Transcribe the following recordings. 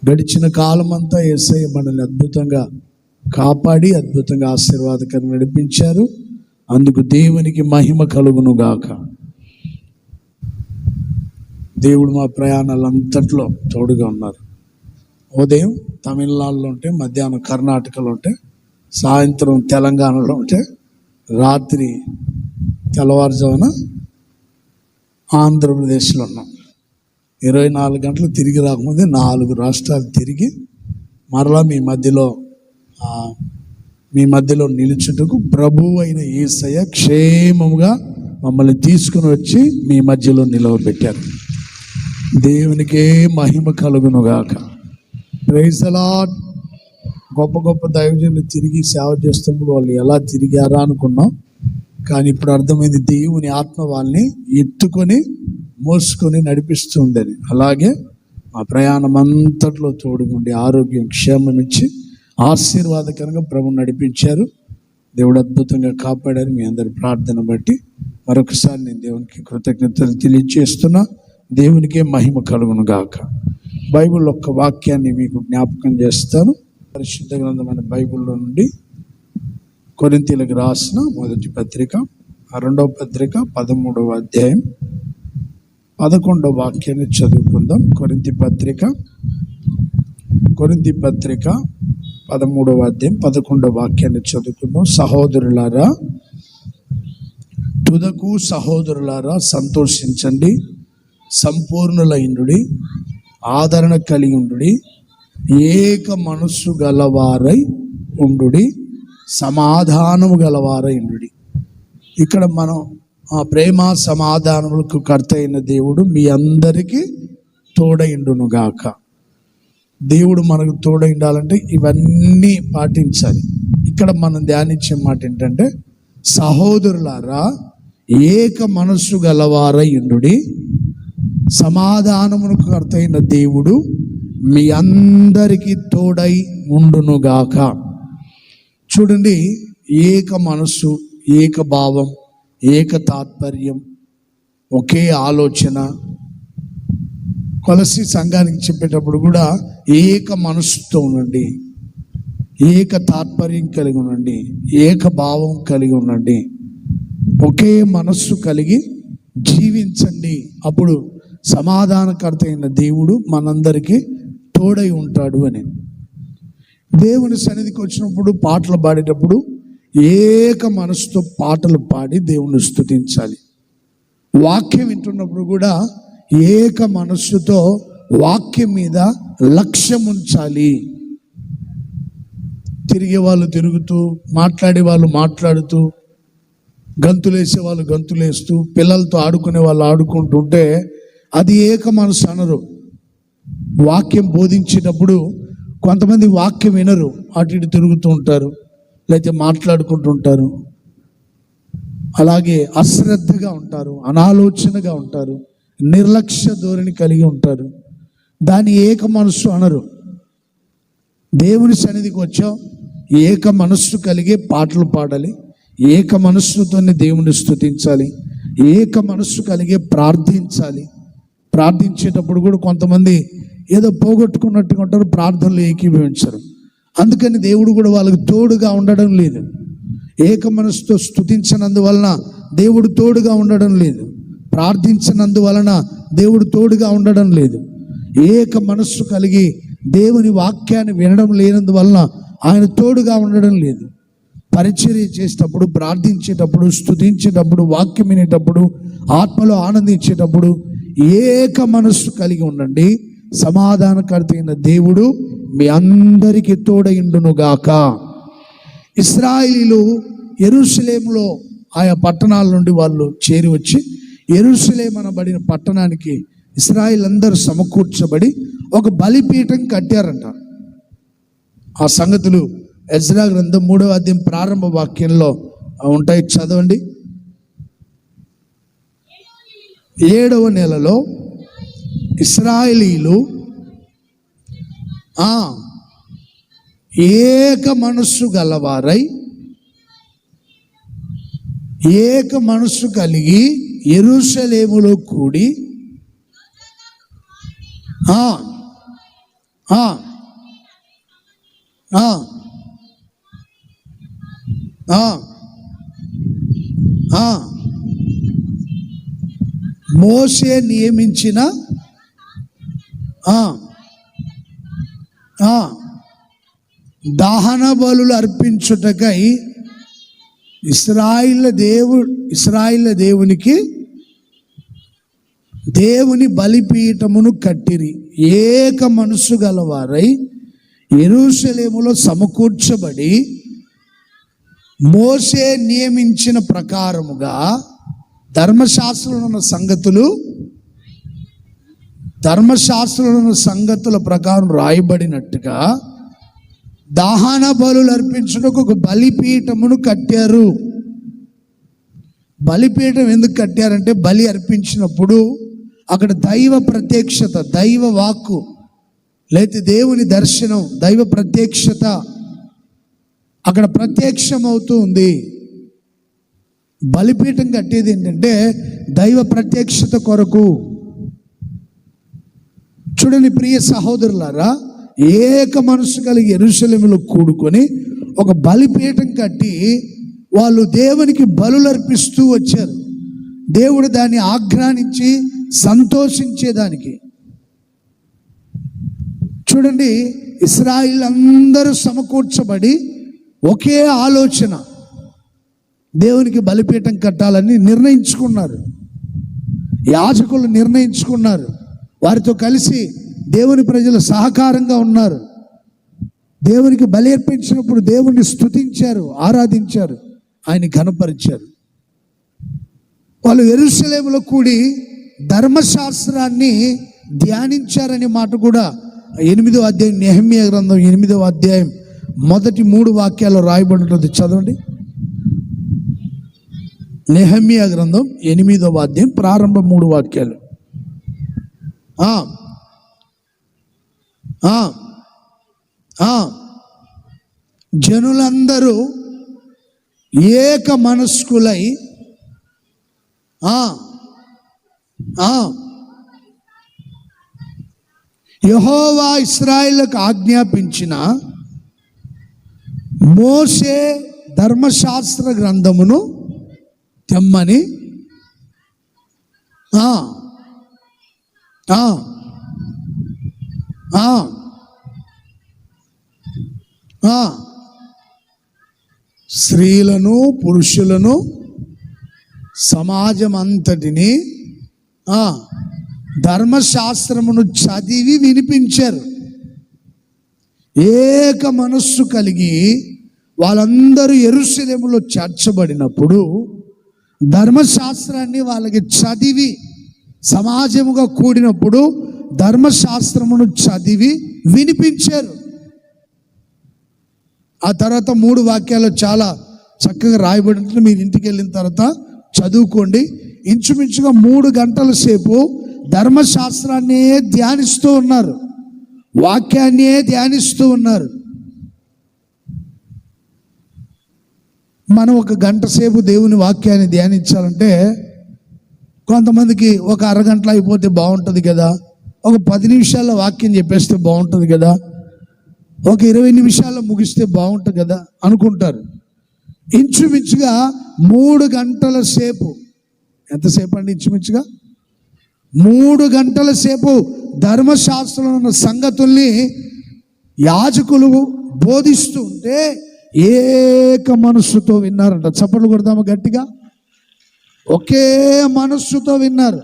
గడిచిన కాలం అంతా యేసయ్య మనల్ని అద్భుతంగా కాపాడి అద్భుతంగా ఆశీర్వాదకరంగా నడిపించారు. అందుకు దేవునికి మహిమ కలుగును గాక. దేవుడు మా ప్రయాణాలంతట్లో తోడుగా ఉన్నారు. ఉదయం తమిళనాడులో ఉంటే, మధ్యాహ్నం కర్ణాటకలో ఉంటే, సాయంత్రం తెలంగాణలో ఉంటే, రాత్రి తెల్లవారుజామున ఆంధ్రప్రదేశ్లో ఉన్నాం. 24 గంటలు తిరిగి రాకముందే 4 రాష్ట్రాలు తిరిగి మరలా మీ మధ్యలో నిలుచుటకు ప్రభువు అయిన యేసయ్య క్షేమముగా మమ్మల్ని తీసుకుని వచ్చి మీ మధ్యలో నిలవబెట్టారు. దేవునికే మహిమ కలుగును గాక. Praise the lord. గొప్ప గొప్ప దైవజనులు తిరిగి సేవ చేస్తున్నప్పుడు వాళ్ళు ఎలా తిరిగారా అనుకున్నాం, కానీ ఇప్పుడు అర్థమైంది దేవుని ఆత్మ వాళ్ళని ఎత్తుకొని మోసుకొని నడిపిస్తూ ఉండేది. అలాగే మా ప్రయాణం అంతట్లో తోడుగుండి ఆరోగ్యం క్షేమం ఇచ్చి ఆశీర్వాదకరంగా ప్రభుని నడిపించారు. దేవుడు అద్భుతంగా కాపాడారు. మీ అందరి ప్రార్థన బట్టి మరొకసారి నేను దేవునికి కృతజ్ఞతలు తెలియజేస్తున్నా. దేవునికే మహిమ కలుగును గాక. బైబిల్ ఒక్క వాక్యాన్ని మీకు జ్ఞాపకం చేస్తాను. పరిశుద్ధ గ్రంథమైన బైబిల్లో నుండి కొరింథీయులకు రాసిన మొదటి పత్రిక 2వ పత్రిక 13వ అధ్యాయం 11వ వాక్యాన్ని చదువుకుందాం. కొరింథీ పత్రిక 13వ అధ్యాయం 11వ వాక్యాన్ని చదువుకుందాం. సహోదరులారా, తుదకు సహోదరులారా సంతోషించండి, సంపూర్ణులైండుడి, ఆదరణ కలిగి ఉండుడి, ఏక మనస్సు గలవారై ఉండుడి, సమాధానము గలవారై ఉండుడి. ఇక్కడ మనం ఆ ప్రేమ సమాధానములకు కర్త అయిన దేవుడు మీ అందరికీ తోడైండును గాక. దేవుడు మనకు తోడై ఉండాలంటే ఇవన్నీ పాటించాలి. ఇక్కడ మనం ధ్యానించే మాట ఏంటంటే, సహోదరులారా ఏక మనస్సు గలవారై ఉండుడి, సమాధానమునకు కర్త అయిన దేవుడు మీ అందరికీ తోడై ఉండునుగాక. చూడండి, ఏక మనస్సు, ఏక భావం, ఏక తాత్పర్యం, ఒకే ఆలోచన. కొలసి సంఘానికి చెప్పేటప్పుడు కూడా ఏక మనస్సుతో ఉండండి, ఏక తాత్పర్యం కలిగి ఉండండి, ఏక భావం కలిగి ఉండండి, ఒకే మనస్సు కలిగి జీవించండి. అప్పుడు సమాధానకర్త అయిన దేవుడు మనందరికీ తోడై ఉంటాడు అని. దేవుని సన్నిధికి వచ్చినప్పుడు పాటలు పాడేటప్పుడు ఏక మనసుతో పాటలు పాడి దేవుని స్తుతించాలి. వాక్యం వింటున్నప్పుడు కూడా ఏక మనస్సుతో వాక్యం మీద లక్ష్యం ఉంచాలి. తిరిగే వాళ్ళు తిరుగుతూ, మాట్లాడే వాళ్ళు మాట్లాడుతూ, గంతులేసే వాళ్ళు గంతులేస్తూ, పిల్లలతో ఆడుకునే వాళ్ళు ఆడుకుంటుంటే అది ఏక మనసు అనరు. వాక్యం బోధించేటప్పుడు కొంతమంది వాక్యం వినరు, అటు ఇటు తిరుగుతూ ఉంటారు, లేకపోతే మాట్లాడుకుంటూ ఉంటారు. అలాగే అశ్రద్ధగా ఉంటారు, అనాలోచనగా ఉంటారు, నిర్లక్ష్య ధోరణి కలిగి ఉంటారు. దాన్ని ఏక మనస్సు అనరు. దేవుని సన్నిధికి వచ్చాం, ఏక మనస్సు కలిగే పాటలు పాడాలి, ఏక మనస్సుతోనే దేవుని స్తుతించాలి, ఏక మనస్సు కలిగే ప్రార్థించాలి. ప్రార్థించేటప్పుడు కూడా కొంతమంది ఏదో పోగొట్టుకున్నట్టుగా ఉంటారు, ప్రార్థనలు ఏకీభవించరు. అందుకని దేవుడు కూడా వాళ్ళకి తోడుగా ఉండడం లేదు. ఏక మనసుతో స్తుతించనందువలన దేవుడు తోడుగా ఉండడం లేదు, ప్రార్థించనందువలన దేవుడు తోడుగా ఉండడం లేదు. ఏక మనస్సు కలిగి దేవుని వాక్యాన్ని వినడం లేనందువలన ఆయన తోడుగా ఉండడం లేదు. పరిచర్య చేసేటప్పుడు, ప్రార్థించేటప్పుడు, స్తుతించేటప్పుడు, వాక్యం వినేటప్పుడు, ఆత్మలో ఆనందించేటప్పుడు ఏక మనస్సు కలిగి ఉండండి. సమాధానకర్త అయిన దేవుడు మీ అందరికీ తోడైండునుగాక. ఇశ్రాయేలీలు యెరూషలేములో ఆయా పట్టణాల నుండి వాళ్ళు చేరి వచ్చి యెరూషలేము అనబడిన పట్టణానికి ఇశ్రాయేల్ అందరూ సమకూర్చబడి ఒక బలిపీఠం కట్టారంట. ఆ సంగతులు ఎజ్రా గ్రంథం 3వ అధ్యాయం ప్రారంభ వాక్యంలో ఉంటాయి, చదవండి. 7వ నెలలో ఇశ్రాయేలీలు ఏక మనస్సు గలవారై, ఏక మనస్సు కలిగి యెరూషలేములో కూడి ఆ, ఆ, ఆ, ఆ. మోషే నియమించిన దహన బలులు అర్పించుటకై ఇశ్రాయేలు దేవునికి దేవుని బలిపీఠమును కట్టిరి. ఏక మనసు గలవారై యెరూషలేములో సమకూర్చబడి మోషే నియమించిన ప్రకారముగా ధర్మశాస్త్రంలో ఉన్న సంగతుల ప్రకారం రాయబడినట్టుగా దహన బలులు అర్పించుటకు ఒక బలిపీఠమును కట్టారు. బలిపీఠం ఎందుకు కట్టారంటే బలి అర్పించినప్పుడు అక్కడ దైవ ప్రత్యక్షత, దైవ వాక్కు, లేకపోతే దేవుని దర్శనం, దైవ ప్రత్యక్షత అక్కడ ప్రత్యక్షమవుతూ ఉంది. బలిపీఠం కట్టేది ఏంటంటే దైవ ప్రత్యక్షత కొరకు. చూడండి ప్రియ సహోదరులారా, ఏక మనసు కలిగి యెరూషలేములో కూడుకొని ఒక బలిపీఠం కట్టి వాళ్ళు దేవునికి బలులు అర్పిస్తూ వచ్చారు. దేవుడు దాన్ని ఆఘ్రానించి సంతోషించేదానికి. చూడండి, ఇశ్రాయేలు అందరూ సమకూర్చబడి ఒకే ఆలోచన, దేవునికి బలిపీఠం కట్టాలని నిర్ణయించుకున్నారు. యాజకులు నిర్ణయించుకున్నారు. వారితో కలిసి దేవుని ప్రజలు సహకారంగా ఉన్నారు. దేవునికి బలి అర్పించినప్పుడు దేవుణ్ణి స్తుతించారు, ఆరాధించారు, ఆయన ఘనపరిచారు. వాళ్ళు యెరూషలేములో కూడి ధర్మశాస్త్రాన్ని ధ్యానించారనే మాట కూడా 8వ అధ్యాయం, నెహెమ్యా గ్రంథం 8వ అధ్యాయం మొదటి 3 వాక్యాలు రాయబడి ఉంటుంది. చదవండి. నెహెమ్యా గ్రంథం 8వ అధ్యాయం ప్రారంభ 3 వాక్యాలు. జనులందరూ ఏక మనస్కులై యెహోవా ఇశ్రాయేలుకు ఆజ్ఞాపించిన మోషే ధర్మశాస్త్ర గ్రంథమును తెమ్మని స్త్రీలను పురుషులను సమాజం అంతటిని ధర్మశాస్త్రమును చదివి వినిపించారు. ఏక మనస్సు కలిగి వాళ్ళందరూ యెరూషలేములో చేర్చబడినప్పుడు ధర్మశాస్త్రాన్ని వాళ్ళకి చదివి, సమాజముగా కూడినప్పుడు ధర్మశాస్త్రమును చదివి వినిపించారు. ఆ తర్వాత 3 వాక్యాలు చాలా చక్కగా రాయబడినట్లు మీరు ఇంటికి వెళ్ళిన తర్వాత చదువుకోండి. ఇంచుమించుగా 3 గంటల సేపు ధర్మశాస్త్రాన్నే ధ్యానిస్తూ ఉన్నారు, వాక్యాన్నే ధ్యానిస్తూ ఉన్నారు. మనం 1 గంట సేపు దేవుని వాక్యాన్ని ధ్యానించాలంటే కొంతమందికి ఒక అరగంటలో అయిపోతే బాగుంటుంది కదా, ఒక 10 నిమిషాల్లో వాక్యం చెప్పేస్తే బాగుంటుంది కదా, ఒక 20 నిమిషాల్లో ముగిస్తే బాగుంటుంది కదా అనుకుంటారు. ఇంచుమించుగా 3 గంటల సేపు, ఎంతసేపు అండి? ఇంచుమించుగా 3 గంటల సేపు ధర్మశాస్త్రంలో ఉన్న సంగతుల్ని యాజకులు బోధిస్తూ ఉంటే ఏక మనస్సుతో విన్నారంట. చప్పట్లు కొడదామా గట్టిగా? ఒకే మనస్సుతో విన్నారు.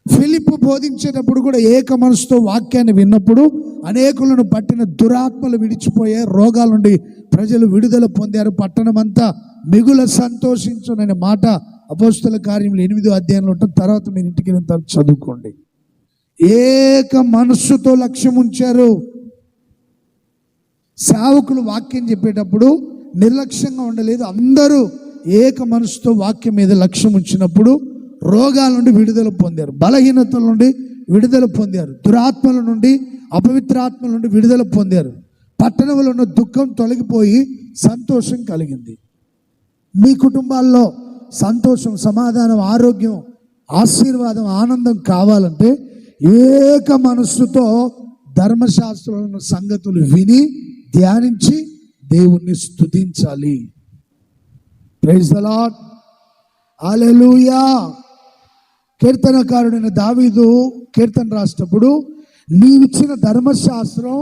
ఫిలిప్పు బోధించేటప్పుడు కూడా ఏక మనసుతో వాక్యాన్ని విన్నప్పుడు అనేకులను పట్టిన దురాత్మలు విడిచిపోయే, రోగాల నుండి ప్రజలు విడుదల పొందారు, పట్టణమంతా మిగుల సంతోషించుననే మాట అపోస్తల కార్యములు 8వ అధ్యాయంలో ఉంటుంది. తర్వాత మీరు ఇంటికి వెళ్ళిన తర్వాత చదువుకోండి. ఏక మనస్సుతో లక్ష్యం ఉంచారు. సేవకులు వాక్యం చెప్పేటప్పుడు నిర్లక్ష్యంగా ఉండలేదు. అందరూ ఏక మనసుతో వాక్యం మీద లక్ష్యం ఉంచినప్పుడు రోగాల నుండి విడుదల పొందారు, బలహీనతల నుండి విడుదల పొందారు, దురాత్మల నుండి, అపవిత్రాత్మల నుండి విడుదల పొందారు. పట్టణంలో ఉన్న దుఃఖం తొలగిపోయి సంతోషం కలిగింది. మీ కుటుంబాల్లో సంతోషం, సమాధానం, ఆరోగ్యం, ఆశీర్వాదం, ఆనందం కావాలంటే ఏక మనస్సుతో ధర్మశాస్త్రంలో సంగతులు విని ధ్యానించి దేవుణ్ణి స్తుతించాలి. ప్రైజ్ ద లార్డ్, హల్లెలూయా. కీర్తనకారుడైన దావీదు కీర్తన రాసినప్పుడు, నీవిచ్చిన ధర్మశాస్త్రం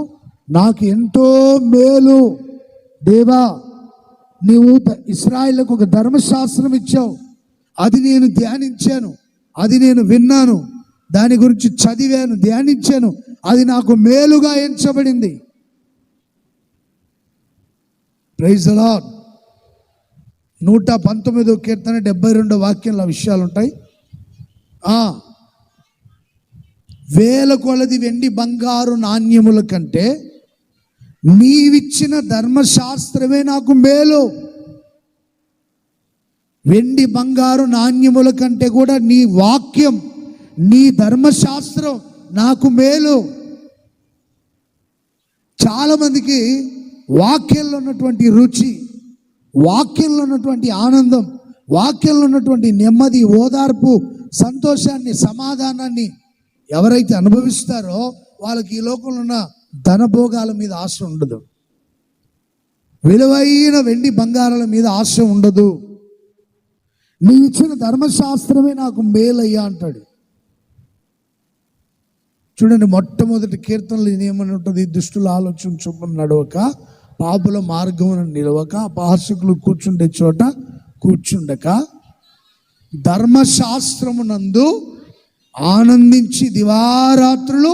నాకు ఎంతో మేలు. దేవా, నీవు ఇశ్రాయేలుకు ఒక ధర్మశాస్త్రం ఇచ్చావు, అది నేను ధ్యానించాను, అది నేను విన్నాను, దాని గురించి చదివాను, ధ్యానించాను, అది నాకు మేలుగా ఎంచబడింది. Praise the Lord. 119వ కీర్తన 72వ వాక్యంలో విషయాలు ఉంటాయి. వేల కొలది వెండి బంగారు నాణ్యముల కంటే నీవిచ్చిన ధర్మశాస్త్రమే నాకు మేలు. వెండి బంగారు నాణ్యముల కంటే కూడా నీ వాక్యం, నీ ధర్మశాస్త్రం నాకు మేలు. చాలామందికి వాక్యంలో ఉన్నటువంటి రుచి, వాక్యంలో ఉన్నటువంటి ఆనందం, వాక్యంలో ఉన్నటువంటి నెమ్మది, ఓదార్పు, సంతోషాన్ని, సమాధానాన్ని ఎవరైతే అనుభవిస్తారో వాళ్ళకి ఈ లోకంలో ఉన్న ధనభోగాల మీద ఆశ ఉండదు, విలువైన వెండి బంగారాల మీద ఆశ ఉండదు. నీ ఇచ్చిన ధర్మశాస్త్రమే నాకు మేలయ్యా అంటాడు. చూడండి, మొట్టమొదటి కీర్తనలు ఏమని ఉంటుంది? దుష్టుల ఆలోచన చొప్పున నడవక, పాపుల మార్గమున నిలవక, అపహాసకులు కూర్చుండే చోట కూర్చుండక, ధర్మశాస్త్రమునందు ఆనందించి దివారాత్రులు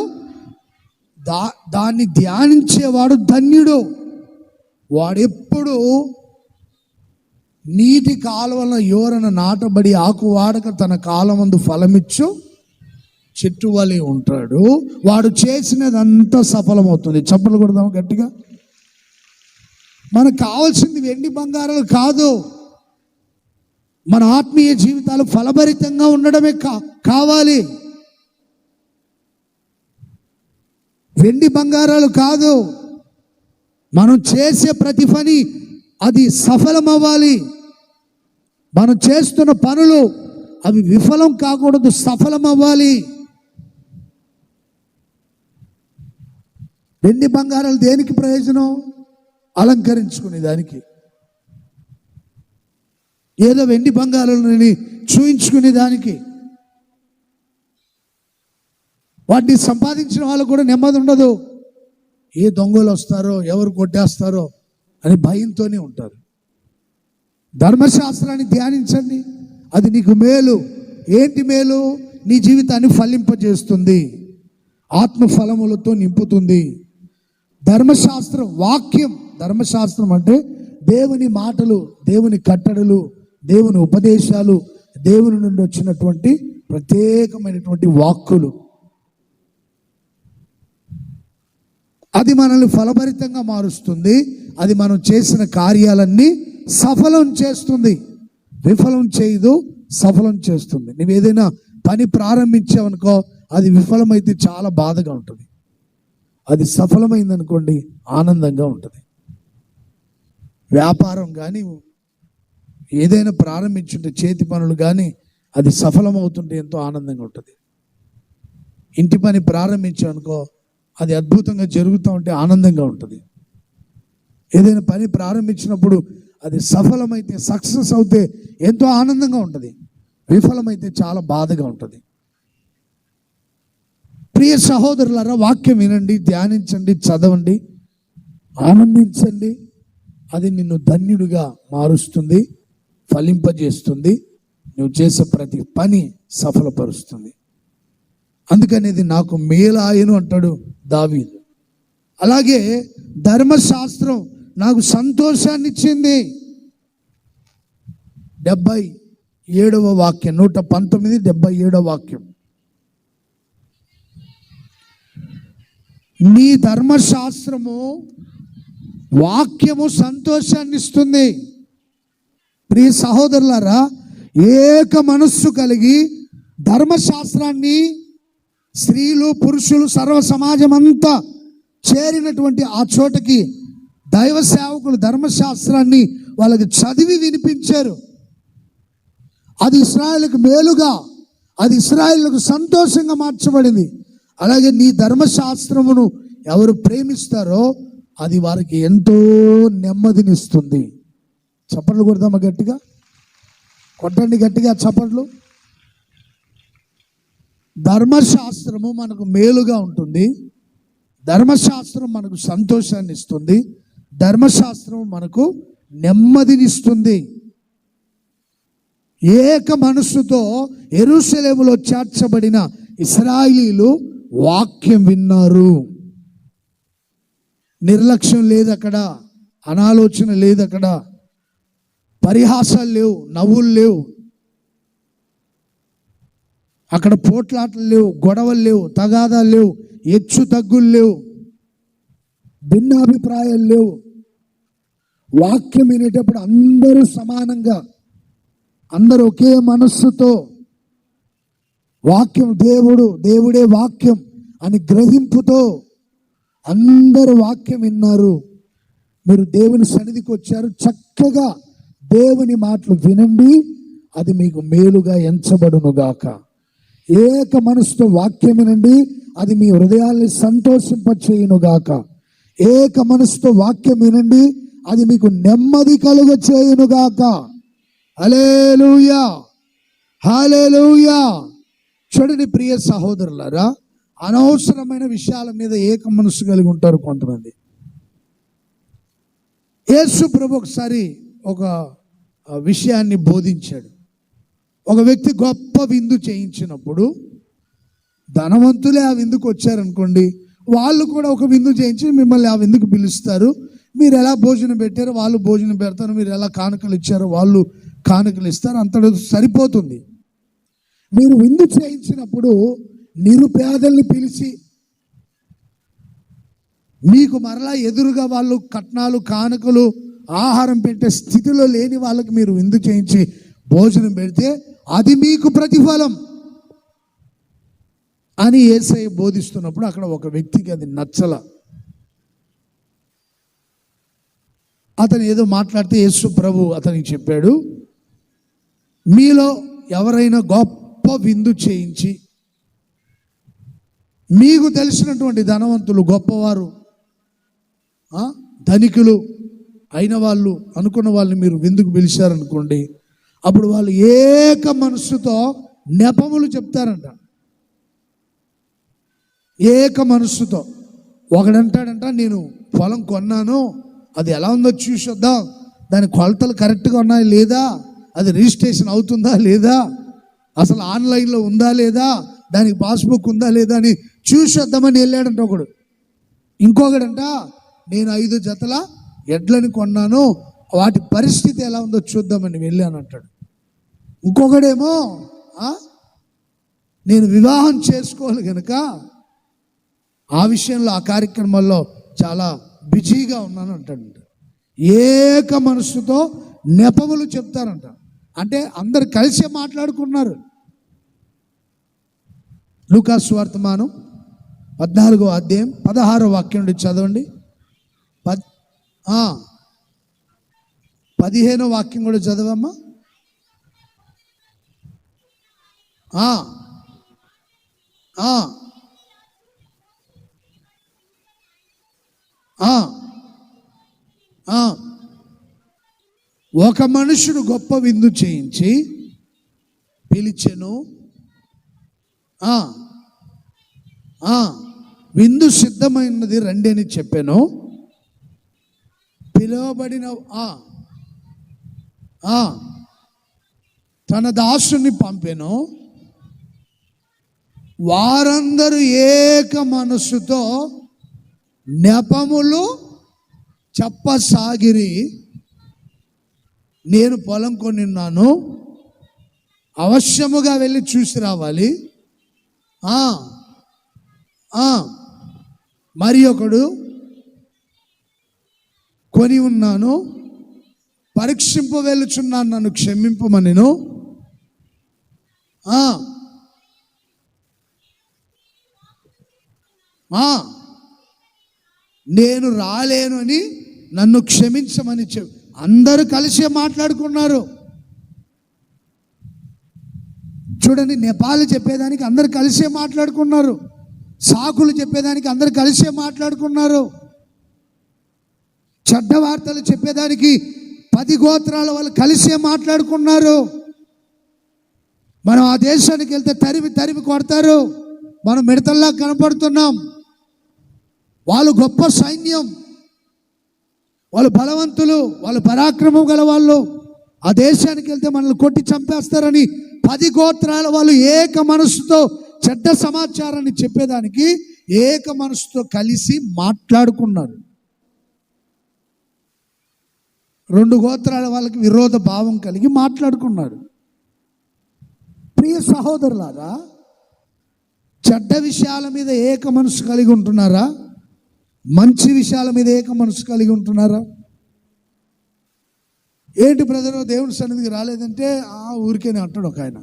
దాన్ని ధ్యానించేవాడు ధన్యుడు. వాడెప్పుడు నీటి కాలువల యోరన నాటబడి ఆకు వాడక తన కాలమందు ఫలమిచ్చు చెట్టు వలె ఉంటాడు. వాడు చేసినదంతా సఫలమవుతుంది. చప్పలు కొడదాం గట్టిగా. మనకు కావాల్సింది వెండి బంగారాలు కాదు, మన ఆత్మీయ జీవితాలు ఫలభరితంగా ఉండడమే కావాలి. వెండి బంగారాలు కాదు. మనం చేసే ప్రతి పని అది సఫలమవ్వాలి. మనం చేస్తున్న పనులు అవి విఫలం కాకూడదు, సఫలమవ్వాలి. వెండి బంగారాలు దేనికి ప్రయోజనం? అలంకరించుకునే దానికి, ఏదో వెండి బంగారాలని చూయించుకునే దానికి. వాటిని సంపాదించిన వాళ్ళు కూడా నెమ్మది ఉండదు. ఏ దొంగలు వస్తారో, ఎవరు కొట్టేస్తారో అని భయంతోనే ఉంటారు. ధర్మశాస్త్రాన్ని ధ్యానించండి, అది నీకు మేలు. ఏంటి మేలు? నీ జీవితాన్ని ఫలింపజేస్తుంది, ఆత్మ ఫలములతో నింపుతుంది. ధర్మశాస్త్రం, వాక్యం. ధర్మశాస్త్రం అంటే దేవుని మాటలు, దేవుని కట్టడలు, దేవుని ఉపదేశాలు, దేవుని నుండి వచ్చినటువంటి ప్రత్యేకమైనటువంటి వాక్కులు. అది మనల్ని ఫలభరితంగా మారుస్తుంది. అది మనం చేసిన కార్యాలన్నీ సఫలం చేస్తుంది, విఫలం చేయదు, సఫలం చేస్తుంది. నువ్వు ఏదైనా పని ప్రారంభించావనుకో, అది విఫలమైతే చాలా బాధగా ఉంటుంది. అది సఫలమైందనుకోండి, ఆనందంగా ఉంటుంది. వ్యాపారం కానీ, ఏదైనా ప్రారంభించుంటే, చేతి పనులు కానీ, అది సఫలమవుతుంటే ఎంతో ఆనందంగా ఉంటుంది. ఇంటి పని ప్రారంభించావనుకో, అది అద్భుతంగా జరుగుతూ ఉంటే ఆనందంగా ఉంటుంది. ఏదైనా పని ప్రారంభించినప్పుడు అది సఫలమైతే, సక్సెస్ అవుతే ఎంతో ఆనందంగా ఉంటుంది. విఫలమైతే చాలా బాధగా ఉంటుంది. ప్రియ సహోదరులారా, వాక్యం వినండి, ధ్యానించండి, చదవండి, ఆనందించండి. అది నిన్ను ధన్యుడిగా మారుస్తుంది, ఫలింపజేస్తుంది. నువ్వు చేసే ప్రతి పని సఫలపరుస్తుంది. అందుకని ఇది నాకు మేలాయను అంటాడు దావీదు. అలాగే ధర్మశాస్త్రం నాకు సంతోషాన్ని ఇచ్చింది. 77వ వాక్యం, 119, 77వ వాక్యం. నీ ధర్మశాస్త్రము, వాక్యము సంతోషాన్ని ఇస్తుంది. ప్రియ సహోదరులారా, ఏక మనస్సు కలిగి ధర్మశాస్త్రాన్ని, స్త్రీలు, పురుషులు, సర్వ సమాజం అంతా చేరినటువంటి ఆ చోటకి దైవ సేవకులు ధర్మశాస్త్రాన్ని వాళ్ళకి చదివి వినిపించారు. అది ఇశ్రాయేలుకు మేలుగా, అది ఇశ్రాయేలుకు సంతోషంగా మార్చబడింది. అలాగే నీ ధర్మశాస్త్రమును ఎవరు ప్రేమిస్తారో అది వారికి ఎంతో నెమ్మదినిస్తుంది. చప్పట్లు కొడదామా గట్టిగా? కొట్టండి గట్టిగా చప్పట్లు. ధర్మశాస్త్రము మనకు మేలుగా ఉంటుంది. ధర్మశాస్త్రం మనకు సంతోషాన్ని ఇస్తుంది. ధర్మశాస్త్రం మనకు నెమ్మదినిస్తుంది. ఏక మనస్సుతో యెరూషలేములో చేర్చబడిన ఇశ్రాయేలీయులు వాక్యం విన్నారు. నిర్లక్ష్యం లేదు అక్కడ, అనాలోచన లేదు అక్కడ, పరిహాసాలు లేవు, నవ్వులు లేవు, అక్కడ పోట్లాటలు లేవు, గొడవలు లేవు, తగాదాలు లేవు, హెచ్చు తగ్గులు లేవు, భిన్నాభిప్రాయాలు లేవు. వాక్యం వినేటప్పుడు అందరూ సమానంగా, అందరూ ఒకే మనస్సుతో వాక్యం దేవుడే వాక్యం అని గ్రహింపుతో అందరూ వాక్యం విన్నారు. మీరు దేవుని సన్నిధికి వచ్చారు, చక్కగా దేవుని మాటలు వినండి, అది మీకు మేలుగా ఎంచబడునుగాక. ఏక మనసుతో వాక్యం వినండి, అది మీ హృదయాల్ని సంతోషింపచేయునుగాక. ఏక మనసుతో వాక్యం వినండి, అది మీకు నెమ్మది కలుగ చేయునుగాక. హల్లెలూయా, హల్లెలూయా. చూడండి ప్రియ సహోదరులారా, అనవసరమైన విషయాల మీద ఏక మనసు కలిగి ఉంటారు కొంతమంది. యేసు ప్రభు ఒకసారి ఒక విషయాన్ని బోధించాడు. ఒక వ్యక్తి గొప్ప విందు చేయించినప్పుడు ధనవంతులే ఆ విందుకు వచ్చారనుకోండి, వాళ్ళు కూడా ఒక విందు చేయించి మిమ్మల్ని ఆ విందుకు పిలుస్తారు. మీరు ఎలా భోజనం పెట్టారో వాళ్ళు భోజనం పెడతారు, మీరు ఎలా కానుకలు ఇచ్చారో వాళ్ళు కానుకలు ఇస్తారు, అంతటి సరిపోతుంది. మీరు విందు చేయించినప్పుడు నిరుపేదల్ని పిలిచి మీకు మరలా ఎదురుగా వాళ్ళు కట్నాలు కానుకలు ఆహారం పెట్టే స్థితిలో లేని వాళ్ళకి మీరు విందు చేయించి భోజనం పెడితే అది మీకు ప్రతిఫలం అని యేసయ్య బోధిస్తున్నప్పుడు అక్కడ ఒక వ్యక్తికి అది నచ్చల. అతను ఏదో మాట్లాడితే యేసు ప్రభు అతనికి చెప్పాడు, మీలో ఎవరైనా గొప్ప విందు చేయించి మీకు తెలిసినటువంటి ధనవంతులు, గొప్పవారు, ధనికులు అయిన వాళ్ళు అనుకున్న వాళ్ళని మీరు విందుకు పిలిచారనుకోండి, అప్పుడు వాళ్ళు ఏక మనస్సుతో నెపములు చెప్తారంట. ఏక మనస్సుతో ఒకడంటాడంట, నేను పొలం కొన్నాను, అది ఎలా ఉందో చూసొద్దాం, దాని కొలతలు కరెక్ట్గా ఉన్నాయా లేదా, అది రిజిస్ట్రేషన్ అవుతుందా లేదా, అసలు ఆన్లైన్లో ఉందా లేదా, దానికి పాస్బుక్ ఉందా లేదా అని చూసొద్దామని వెళ్ళాడంట ఒకడు. ఇంకొకడంట, నేను 5 జతల ఎడ్లని కొన్నాను, వాటి పరిస్థితి ఎలా ఉందో చూద్దామని వెళ్ళాను అంటాడు. ఇంకొకడేమో నేను వివాహం చేసుకోవాలి కనుక ఆ విషయంలో ఆ కార్యక్రమాల్లో చాలా బిజీగా ఉన్నాను అంటాడు. ఏక మనస్సుతో నెపములు చెప్తారంట. అంటే అందరు కలిసే మాట్లాడుకున్నారు. లూకా సువార్తమానం 14వ అధ్యాయం 16వ వాక్యం నుండి చదవండి. 15వ వాక్యం కూడా చదవమ్మా. ఒక మనుషుడు గొప్ప విందు చేయించి పిలిచెను, విందు సిద్ధమైనది రండి అని చెప్పాను. పిలువబడిన తన దాసుని పంపెను. వారందరూ ఏక మనస్సుతో నెపములు చెప్పసాగిరి. నేను పొలం కొనిన్నాను, అవశ్యముగా వెళ్ళి చూసి రావాలి. మరి ఒకడు, కొని ఉన్నాను, పరీక్షింపు వెళ్ళుచున్నాను, నన్ను క్షమింపమనెను. నేను రాలేను అని నన్ను క్షమించమని అందరూ కలిసే మాట్లాడుకున్నారు. చూడండి, నేపాలు చెప్పేదానికి అందరు కలిసే మాట్లాడుకున్నారు. సాకులు చెప్పేదానికి అందరు కలిసే మాట్లాడుకున్నారు. చెడ్డ వార్తలు చెప్పేదానికి 10 గోత్రాల వాళ్ళు కలిసే మాట్లాడుకున్నారు. మనం ఆ దేశానికి వెళ్తే తరిమి కొడతారు, మనం మిడతల్లా కనపడుతున్నాం. వాళ్ళు గొప్ప సైన్యం, వాళ్ళు బలవంతులు, వాళ్ళు పరాక్రమం గల వాళ్ళు. ఆ దేశానికి వెళ్తే మనల్ని కొట్టి చంపేస్తారని 10 గోత్రాల వాళ్ళు ఏక మనసుతో చెడ్డ సమాచారాన్ని చెప్పేదానికి ఏక మనసుతో కలిసి మాట్లాడుకున్నారు. 2 గోత్రాల వాళ్ళకి విరోధ భావం కలిగి మాట్లాడుకున్నారు. ప్రియ సహోదరులారా, చెడ్డ విషయాల మీద ఏక మనసు కలిగి ఉంటున్నారా? మంచి విషయాల మీద ఏక మనసు కలిగి ఉంటున్నారా? ఏంటి బ్రదరు దేవుని సన్నిధికి రాలేదంటే ఊరికేనే అంటాడు ఒక ఆయన.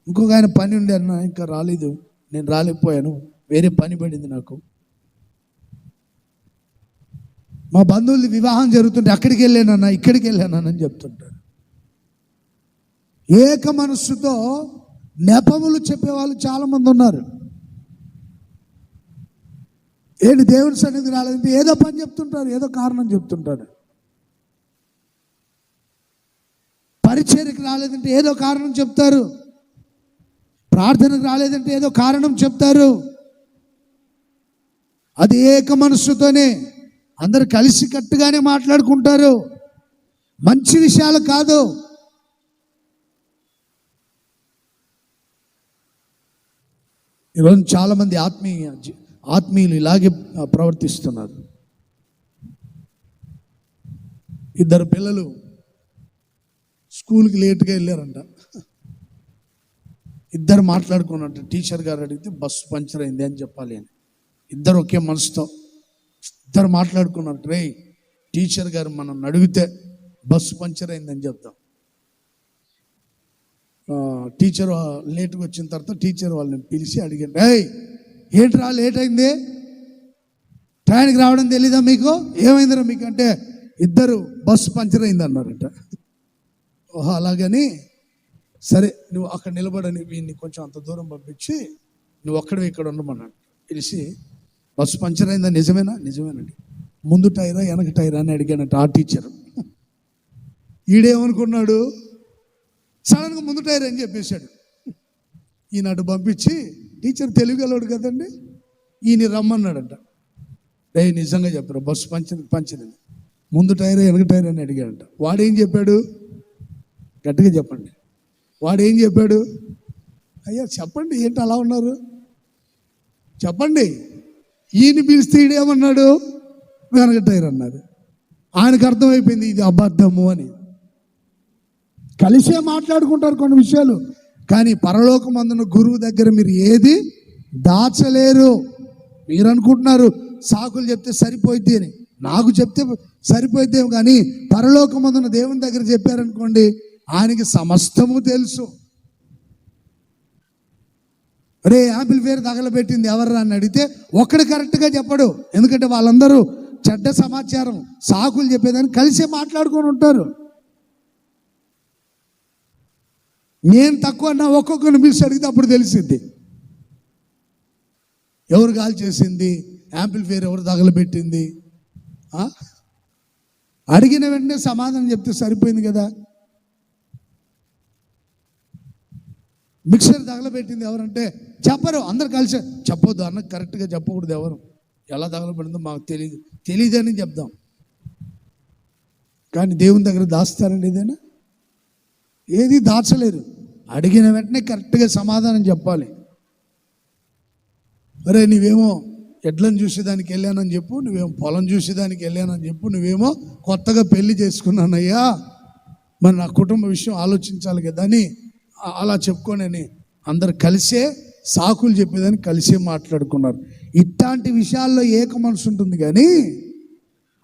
ఇంకొక ఆయన పని ఉండే అన్న, ఇంకా రాలేదు, నేను రాలేకపోయాను, వేరే పని పడింది నాకు. మా బంధువులది వివాహం జరుగుతుంటే అక్కడికి వెళ్ళానన్నా, ఇక్కడికి వెళ్ళానని చెప్తుంటారు. ఏక మనస్సుతో నెపములు చెప్పేవాళ్ళు చాలామంది ఉన్నారు. ఏంటి దేవుని సన్నిధికి రాలేదంటే ఏదో పని చెప్తుంటారు, ఏదో కారణం చెప్తుంటారు. పరిచర్యకు రాలేదంటే ఏదో కారణం చెప్తారు. ప్రార్థనకు రాలేదంటే ఏదో కారణం చెప్తారు. అది ఏక మనస్సుతోనే అందరు కలిసి కట్టుగానే మాట్లాడుకుంటారు, మంచి విషయాలు కాదు. ఈరోజు చాలామంది ఆత్మీయులు ఇలాగే ప్రవర్తిస్తున్నారు. 2 పిల్లలు స్కూల్కి లేట్గా వెళ్ళారంట. 2 మాట్లాడుకున్నట్టు, టీచర్ గారు అడిగితే బస్సు పంచర్ అయింది అని చెప్పాలి అని. 2 ఒకే మనసుతో 2 మాట్లాడుకున్నారు. రే, టీచర్ గారు మనం అడిగితే బస్సు పంచర్ అయిందని చెప్తాం. టీచర్ లేట్గా వచ్చిన తర్వాత టీచర్ వాళ్ళని పిలిచి అడిగారు, రేయ్ ఏంట్రా లేట్ అయింది, ట్రైన్కి రావడం తెలీదా మీకు, ఏమైందిరా మీకు అంటే 2 బస్సు పంచర్ అయింది అన్నారట. ఓహో అలాగని సరే నువ్వు అక్కడ నిలబడని వీడిని కొంచెం అంత దూరం పంపించి నువ్వు ఒక్కడే ఇక్కడ ఉండమన్నాడు. పిలిచి బస్సు పంచర్ అయిందా, నిజమేనా? నిజమేనండి. ముందు టైరా వెనక టైరా అని అడిగానట ఆ టీచరు. ఈడేమనుకున్నాడు, సడన్గా ముందు టైర్ అని చెప్పేశాడు. ఈనాడు పంపించి టీచర్ తెలుగులోడు కదండి, ఈయన రమ్మన్నాడంట. నిజంగా చెప్పారు బస్సు పంచరింది, ముందు టైర్ వెనక టైర్ అని అడిగాడంట. వాడేం చెప్పాడు, గట్టిగా చెప్పండి, వాడేం చెప్పాడు? అయ్యా చెప్పండి, ఏంటి అలా ఉన్నారు చెప్పండి. ఈయన పిలిస్తే ఈడేమన్నాడు, వెనక టైర్ అన్నాడు. ఆయనకు అర్థమైపోయింది ఇది అబద్ధము అని. కలిసే మాట్లాడుకుంటారు కొన్ని విషయాలు, కానీ పరలోకమందున గురువు దగ్గర మీరు ఏది దాచలేరు. మీరు అనుకుంటున్నారు సాకులు చెప్తే సరిపోయిద్ది అని, నాకు చెప్తే సరిపోయిద్దేమో, కానీ పరలోకమందున దేవుని దగ్గర చెప్పారనుకోండి, ఆయనకి సమస్తము తెలుసు. రే యాపిల్ ఫేర్ తగలబెట్టింది ఎవర్రా అని అడిగితే ఒక్కడు కరెక్ట్గా చెప్పడు, ఎందుకంటే వాళ్ళందరూ చెడ్డ సమాచారం సాకులు చెప్పేదాన్ని కలిసే మాట్లాడుకొని ఉంటారు. నేను తక్కువ అన్నా ఒక్కొక్కరిని పిలిచి అడిగితే అప్పుడు తెలిసింది ఎవరు గాలి చేసింది, యాపిల్ ఫేర్ ఎవరు తగలబెట్టింది. అడిగిన వెంటనే సమాధానం చెప్తే సరిపోయింది కదా. మిక్సర్ తగలబెట్టింది ఎవరంటే చెప్పరు, అందరు కలిసి చెప్పొద్దు అన్న, కరెక్ట్గా చెప్పకూడదు, ఎవరు ఎలా తగలబడిందో మాకు తెలియదని చెప్దాం. కానీ దేవుని దగ్గర దాస్తారండి ఏదైనా, ఏది దాచలేరు. అడిగిన వెంటనే కరెక్ట్గా సమాధానం చెప్పాలి. అరే నువ్వేమో ఎడ్లను చూసేదానికి వెళ్ళానని చెప్పు, నువ్వేమో పొలం చూసేదానికి వెళ్ళానని చెప్పు, నువ్వేమో కొత్తగా పెళ్లి చేసుకున్నానయ్యా, మరి నా కుటుంబ విషయం ఆలోచించాలి కదా అని అలా చెప్పుకోనని అందరు కలిసే సాకులు చెప్పేదాన్ని కలిసే మాట్లాడుకున్నారు. ఇట్లాంటి విషయాల్లో ఏక మనసు ఉంటుంది, కానీ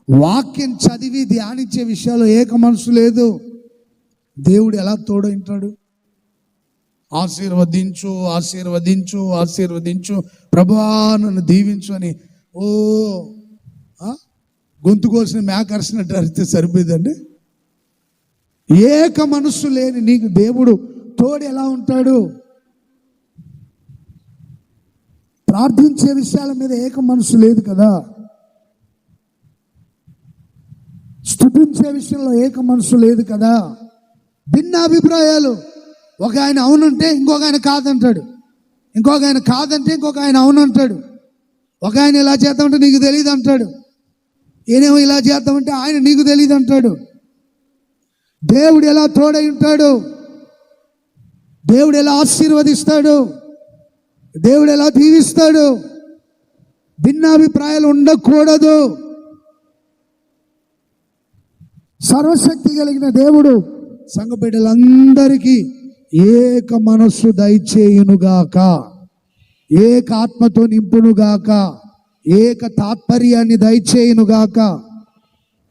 వాక్యం చదివి ధ్యానించే విషయాల్లో ఏక మనసు లేదు. దేవుడు ఎలా తోడైంటాడు? ఆశీర్వదించు ఆశీర్వదించు ఆశీర్వదించు, ప్రభువా నన్ను దీవించు అని గొంతు కోసిన మేకర్సినట్టు అరిస్తే సరిపోయిందండి. ఏక మనస్సు లేని నీకు దేవుడు తోడు ఎలా ఉంటాడు? ప్రార్థించే విషయాల మీద ఏక మనసు లేదు కదా, స్తుతించే విషయంలో ఏక మనసు లేదు కదా, భిన్న అభిప్రాయాలు. ఒక ఆయన అవునంటే ఇంకొక ఆయన కాదంటాడు, ఇంకొక ఆయన కాదంటే ఇంకొక ఆయన అవునంటాడు. ఒక ఆయన ఇలా చేద్దామంటే నీకు తెలియదు అంటాడు, ఈయనేమో ఇలా చేద్దామంటే ఆయన నీకు తెలియదు అంటాడు. దేవుడు ఎలా తోడై ఉంటాడు, దేవుడు ఎలా ఆశీర్వదిస్తాడు, దేవుడు ఎలా దీవిస్తాడు. భిన్నాభిప్రాయాలు ఉండకూడదు. సర్వశక్తి కలిగిన దేవుడు సంఘ బిడ్డలందరికీ ఏక మనస్సు దయచేయునుగాక, ఏక ఆత్మతో నింపునుగాక, ఏక తాత్పర్యాన్ని దయచేయునుగాక.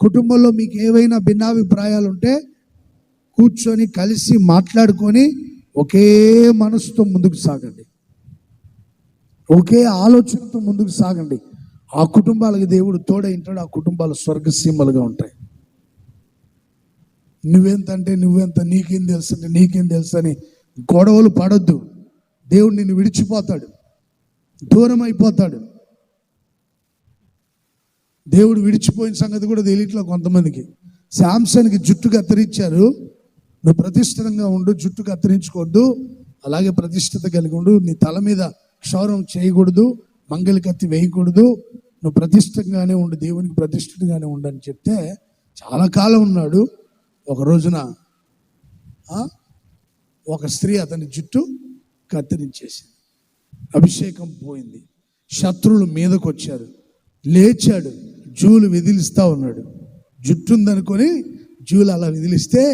కుటుంబంలో మీకు ఏవైనా భిన్నాభిప్రాయాలు ఉంటే కూర్చొని కలిసి మాట్లాడుకొని ఒకే మనసుతో ముందుకు సాగండి, ఒకే ఆలోచనతో ముందుకు సాగండి. ఆ కుటుంబాలకు దేవుడు తోడై ఉంటాడు. ఆ కుటుంబాలు స్వర్గసీమలుగా ఉంటాయి. నువ్వెంతంటే నువ్వెంత, నీకేం తెలుసు అంటే నీకేం తెలుసు అని గొడవలు పడొద్దు. దేవుడు నిన్ను విడిచిపోతాడు, దూరం అయిపోతాడు. దేవుడు విడిచిపోయిన సంగతి కూడా తెలియట్లేదు కొంతమందికి. శాంసన్కి జుట్టు కత్తిరించారు, నువ్వు ప్రతిష్ఠితంగా ఉండు, జుట్టు కత్తిరించుకోవద్దు, అలాగే ప్రతిష్ఠిత కలిగి ఉండు, నీ తల మీద క్షౌరం చేయకూడదు, మంగళ కత్తి వేయకూడదు, నువ్వు ప్రతిష్ఠంగానే ఉండు, దేవునికి ప్రతిష్ఠితంగానే ఉండు అని చెప్తే చాలా కాలం ఉన్నాడు. ఒక రోజున ఒక స్త్రీ అతని జుట్టు కత్తిరించేసింది. అభిషేకం పోయింది, శత్రువులు మీదకు వచ్చారు, లేచాడు, జూలు విదిలిస్తూ ఉన్నాడు. జుట్టు ఉందనుకొని జూలు అలా విదిలిస్తే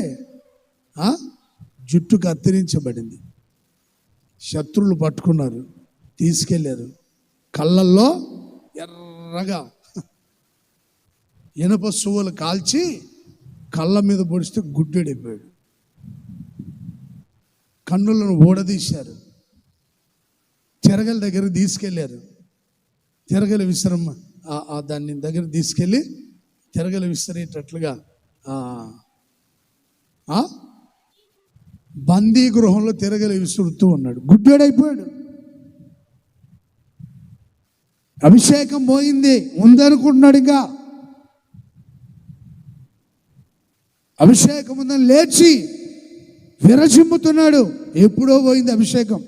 జుట్టు కత్తిరించబడింది. శత్రువులు పట్టుకున్నారు, తీసుకెళ్ళారు. కళ్ళల్లో ఎర్రగా ఇనప సువ్వలు కాల్చి కళ్ళ మీద పొడిస్తే గుడ్డెడిపోయాడు. కన్నులను ఊడదీశారు, తిరగల దగ్గర తీసుకెళ్ళారు. తిరగల విశ్రమ దాన్ని దగ్గర తీసుకెళ్ళి తిరగల విసిరేటట్లుగా బందీ గృహంలో తిరగలి విసురుతూ ఉన్నాడు. గుడ్డేడైపోయాడు. అభిషేకం పోయింది, ఉందనుకుంటున్నాడు. ఇంకా అభిషేకం ఉందని లేచి విరజిమ్ముతున్నాడు. ఎప్పుడో పోయింది అభిషేకం.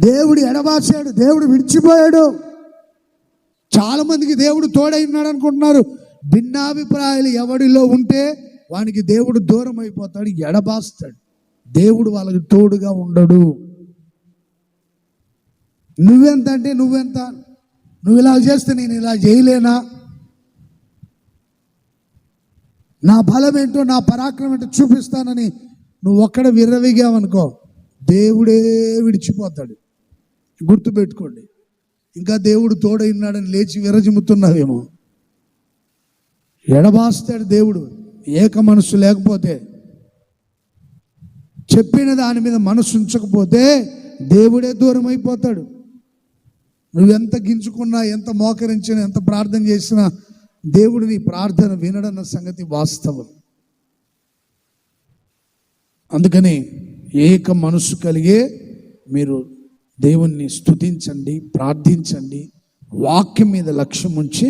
దేవుడు ఎడబాసాడు, దేవుడు విడిచిపోయాడు. చాలా మందికి దేవుడు తోడై ఉన్నాడు అనుకుంటున్నారు. భిన్నాభిప్రాయాలు ఎవడిలో ఉంటే వానికి దేవుడు దూరం అయిపోతాడు, ఎడబాస్తాడు. దేవుడు వాళ్ళకి తోడుగా ఉండడు. నువ్వెంత అంటే నువ్వెంత, నువ్వు ఇలా చేస్తే నేను ఇలా చేయలేనా, నా బలం ఏంటో నా పరాక్రమం ఏంటో చూపిస్తానని నువ్వు ఒక్కడ విర్రవిగావనుకో, దేవుడే విడిచిపోతాడు. గుర్తుపెట్టుకోండి. ఇంకా దేవుడు తోడై ఉన్నాడని లేచి విరజిమ్ముతున్నావేమో, ఎడబాస్తాడు దేవుడు. ఏక మనసు లేకపోతే, చెప్పిన దాని మీద మనసు ఉంచకపోతే దేవుడే దూరం అయిపోతాడు. నువ్వెంత గింజుకున్నా, ఎంత మోకరించినా, ఎంత ప్రార్థన చేసినా దేవుడు నీ ప్రార్థన వినడన్న సంగతి వాస్తవం. అందుకని ఏక మనసు కలిగే మీరు దేవుణ్ణి స్తుతించండి, ప్రార్థించండి. వాక్యం మీద లక్ష్యం ఉంచి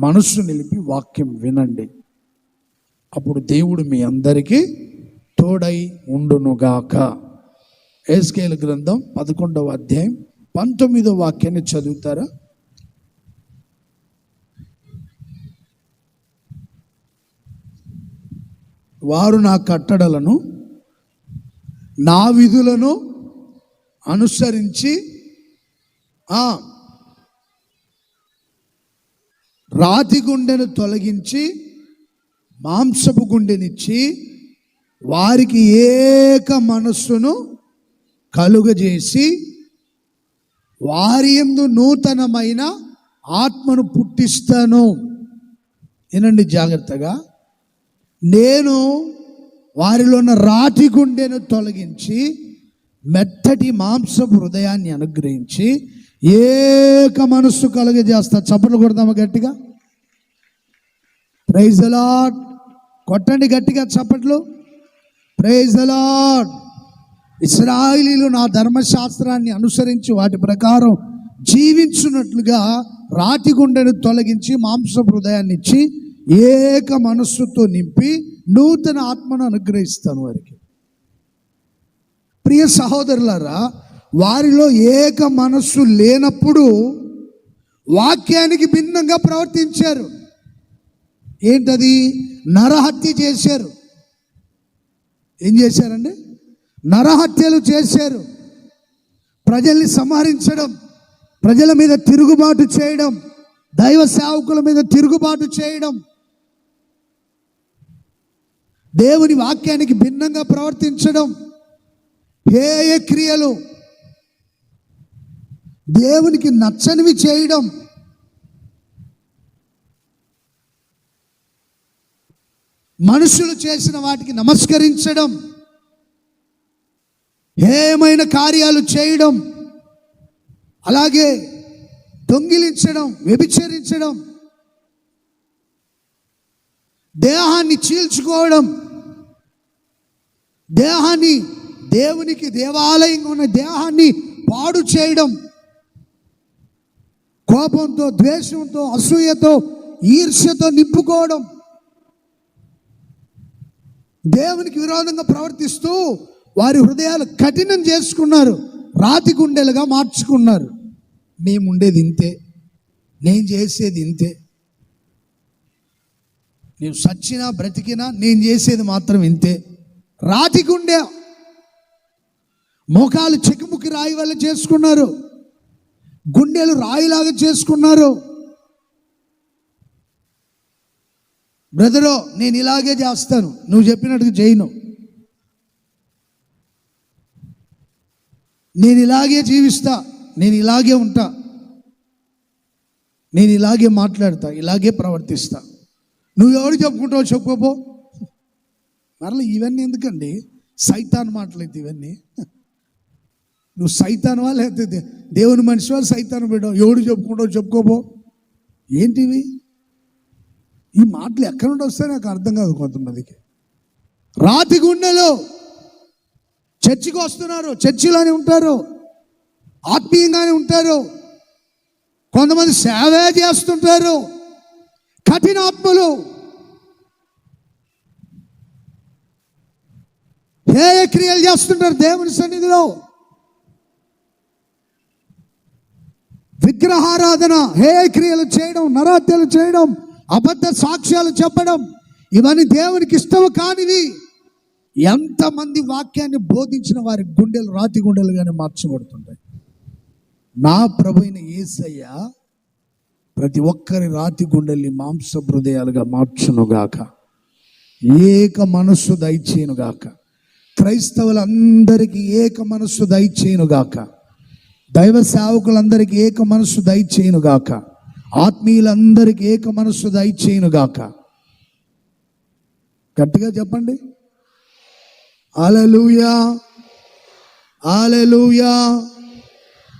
మనసు నిలిపి వాక్యం వినండి. అప్పుడు దేవుడు మీ అందరికీ తోడై ఉండునుగాక. ఎహెజ్కేలు గ్రంథం 11వ అధ్యాయం 19వ వాక్యాన్ని చదువుతారా? వారు నా కట్టడలను నా విధులను అనుసరించి రాతి గుండెను తొలగించి మాంసపు గుండెనిచ్చి వారికి ఏక మనస్సును కలుగజేసి వారి యందు నూతనమైన ఆత్మను పుట్టిస్తాను. వినండి జాగ్రత్తగా. నేను వారిలో ఉన్న రాతి గుండెను తొలగించి మెత్తటి మాంసపు హృదయాన్ని అనుగ్రహించి ఏక మనస్సు కలుగజేస్తా. చప్పట్లు కొడదామా గట్టిగా? Praise the lord. కొట్టండి గట్టిగా చప్పట్లు. Praise the lord. ఇశ్రాయేలీయులు నా ధర్మశాస్త్రాన్ని అనుసరించి వాటి ప్రకారం జీవించున్నట్లుగా రాతి గుండెను తొలగించి మాంసపు హృదయాన్ని ఇచ్చి ఏక మనస్సుతో నింపి నూతన ఆత్మను అనుగ్రహిస్తాను వారికి. ప్రియ సహోదరులారా, వారిలో ఏక మనస్సు లేనప్పుడు వాక్యానికి భిన్నంగా ప్రవర్తించారు. ఏంటది? నరహత్య చేశారు. ఏం చేశారండి? నరహత్యలు చేశారు. ప్రజల్ని సంహరించడం, ప్రజల మీద తిరుగుబాటు చేయడం, దైవ సేవకుల మీద తిరుగుబాటు చేయడం, దేవుని వాక్యానికి భిన్నంగా ప్రవర్తించడం, హేయ క్రియలు, దేవునికి నచ్చనివి చేయడం, మనుషులు చేసిన వాటికి నమస్కరించడం, హేయమైన కార్యాలు చేయడం, అలాగే దొంగిలించడం, వ్యభిచరించడం, దేహాన్ని చీల్చుకోవడం, దేహాన్ని, దేవునికి దేవాలయంగా ఉన్న దేహాన్ని పాడు చేయడం, కోపంతో, ద్వేషంతో, అసూయతో, ఈర్ష్యతో నింపుకోవడం, దేవునికి విరోధంగా ప్రవర్తిస్తూ వారి హృదయాలు కఠినం చేసుకున్నారు, రాతి గుండెలుగా మార్చుకున్నారు. మేము ఉండేది ఇంతే, నేను చేసేది ఇంతే, నీవు సచ్చినా బ్రతికినా నేను చేసేది మాత్రం ఇంతే. రాతి గుండె, మోకాలు చెక్కుముక్కి రాయి వల్ల చేసుకున్నారు, గుండెలు రాయిలాగా చేసుకున్నారు. బ్రదరో, నేను ఇలాగే చేస్తాను, నువ్వు చెప్పినట్టుగా చేయను, నేను ఇలాగే జీవిస్తా, నేను ఇలాగే ఉంటా, నేను ఇలాగే మాట్లాడతా, ఇలాగే ప్రవర్తిస్తా. నువ్వు ఎవరు చెప్పుకుంటావు చెప్పుకోపో. మరలా ఇవన్నీ ఎందుకండి? సైతాన్ మాటలైతే ఇవన్నీ. నువ్వు సైతానువా లేకపోతే దేవుని మనిషివా? సైతాను బిడ్డవు, ఎవడు చెప్పుకుంటావు చెప్పుకోపో. ఏంటివి ఈ మాటలు? ఎక్కడ నుండి వస్తాయి నాకు అర్థం కాదు కొంతమందికి. రాతి గుండెలో చర్చికి వస్తున్నారు, చర్చిలోనే ఉంటారు, ఆత్మీయంగానే ఉంటారు, కొంతమంది సేవే చేస్తుంటారు, కఠినాత్మలు, హేయ క్రియలు చేస్తుంటారు దేవుని సన్నిధిలో. విగ్రహారాధన, హేయ క్రియలు చేయడం, నరహత్యలు చేయడం, అబద్ధ సాక్ష్యాలు చెప్పడం, ఇవన్నీ దేవునికి ఇష్టము కానివి. ఎంతమంది వాక్యాన్ని బోధించిన వారి గుండెలు రాతి గుండెలుగానే మార్చబడుతుంటాయి. నా ప్రభువైన యేసయ్య ప్రతి ఒక్కరి రాతి గుండెల్ని మాంస హృదయాలుగా మార్చునుగాక, ఏక మనస్సు దయచేయునుగాక. క్రైస్తవులందరికీ ఏక మనస్సు దయచేయునుగాక, దైవ సేవకులందరికీ ఏక మనస్సు దయచేయునుగాక, ఆత్మీయులందరికీ ఏక మనస్సు దయచేయునుగాక. గట్టిగా చెప్పండి, హల్లెలూయా, హల్లెలూయా,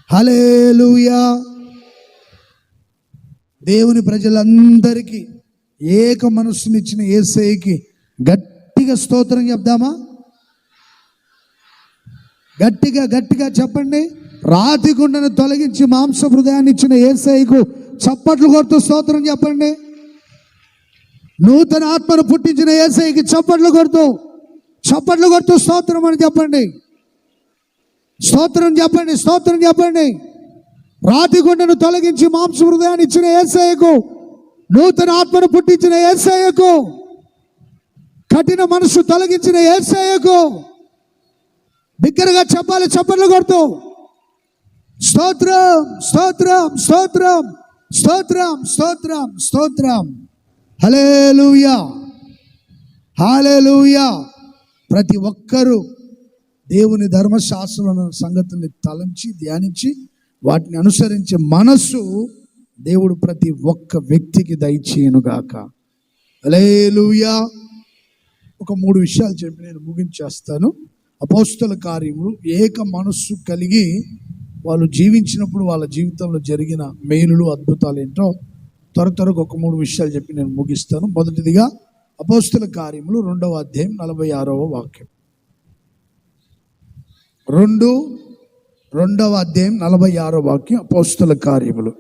హల్లెలూయా. దేవుని ప్రజలందరికీ ఏక మనస్సునిచ్చిన యేసయ్యకి గట్టిగా స్తోత్రం చెప్దామా? గట్టిగా గట్టిగా చెప్పండి. రాతి గుండెను తొలగించి మాంస హృదయాన్ని ఇచ్చిన యేసయ్యకు చప్పట్లు కొడుతూ స్తోత్రం చెప్పండి. నూతన ఆత్మను పుట్టించిన యేసయ్యకి చప్పట్లు కొడుతూ స్తోత్రం అని చెప్పండి. స్తోత్రం చెప్పండి, స్తోత్రం చెప్పండి. రాతి గుండెను తొలగించి మాంస హృదయాన్ని ఇచ్చిన యేసయ్యకు, నూతన ఆత్మను పుట్టించిన యేసయ్యకు, కఠిన మనసు తొలగించిన యేసయ్యకు బిగ్గరగా చెప్పాలి, చప్పట్లు కొడుతూ స్తోత్రం, స్తోత్రం, స్తోత్రం, స్తోత్రం, స్తోత్రం, స్తోత్రం. హల్లెలూయా, హల్లెలూయా. ప్రతి ఒక్కరూ దేవుని ధర్మశాస్త్రం సంగతుల్ని తలంచి ధ్యానించి వాటిని అనుసరించే మనస్సు దేవుడు ప్రతి ఒక్క వ్యక్తికి దయచేయునుగాక. హల్లెలూయా. ఒక 3 విషయాలు చెప్పి నేను ముగించేస్తాను. అపోస్తల కార్యములు ఏక మనస్సు కలిగి వాళ్ళు జీవించినప్పుడు వాళ్ళ జీవితంలో జరిగిన మేలులు, అద్భుతాలు ఏంటో త్వరగా ఒక 3 విషయాలు చెప్పి నేను ముగిస్తాను. మొదటిదిగా అపోస్తల కార్యములు 2వ అధ్యాయం 46వ వాక్యం. రెండవ అధ్యాయం 46వ వాక్యం, అపోస్తుల కార్యములు.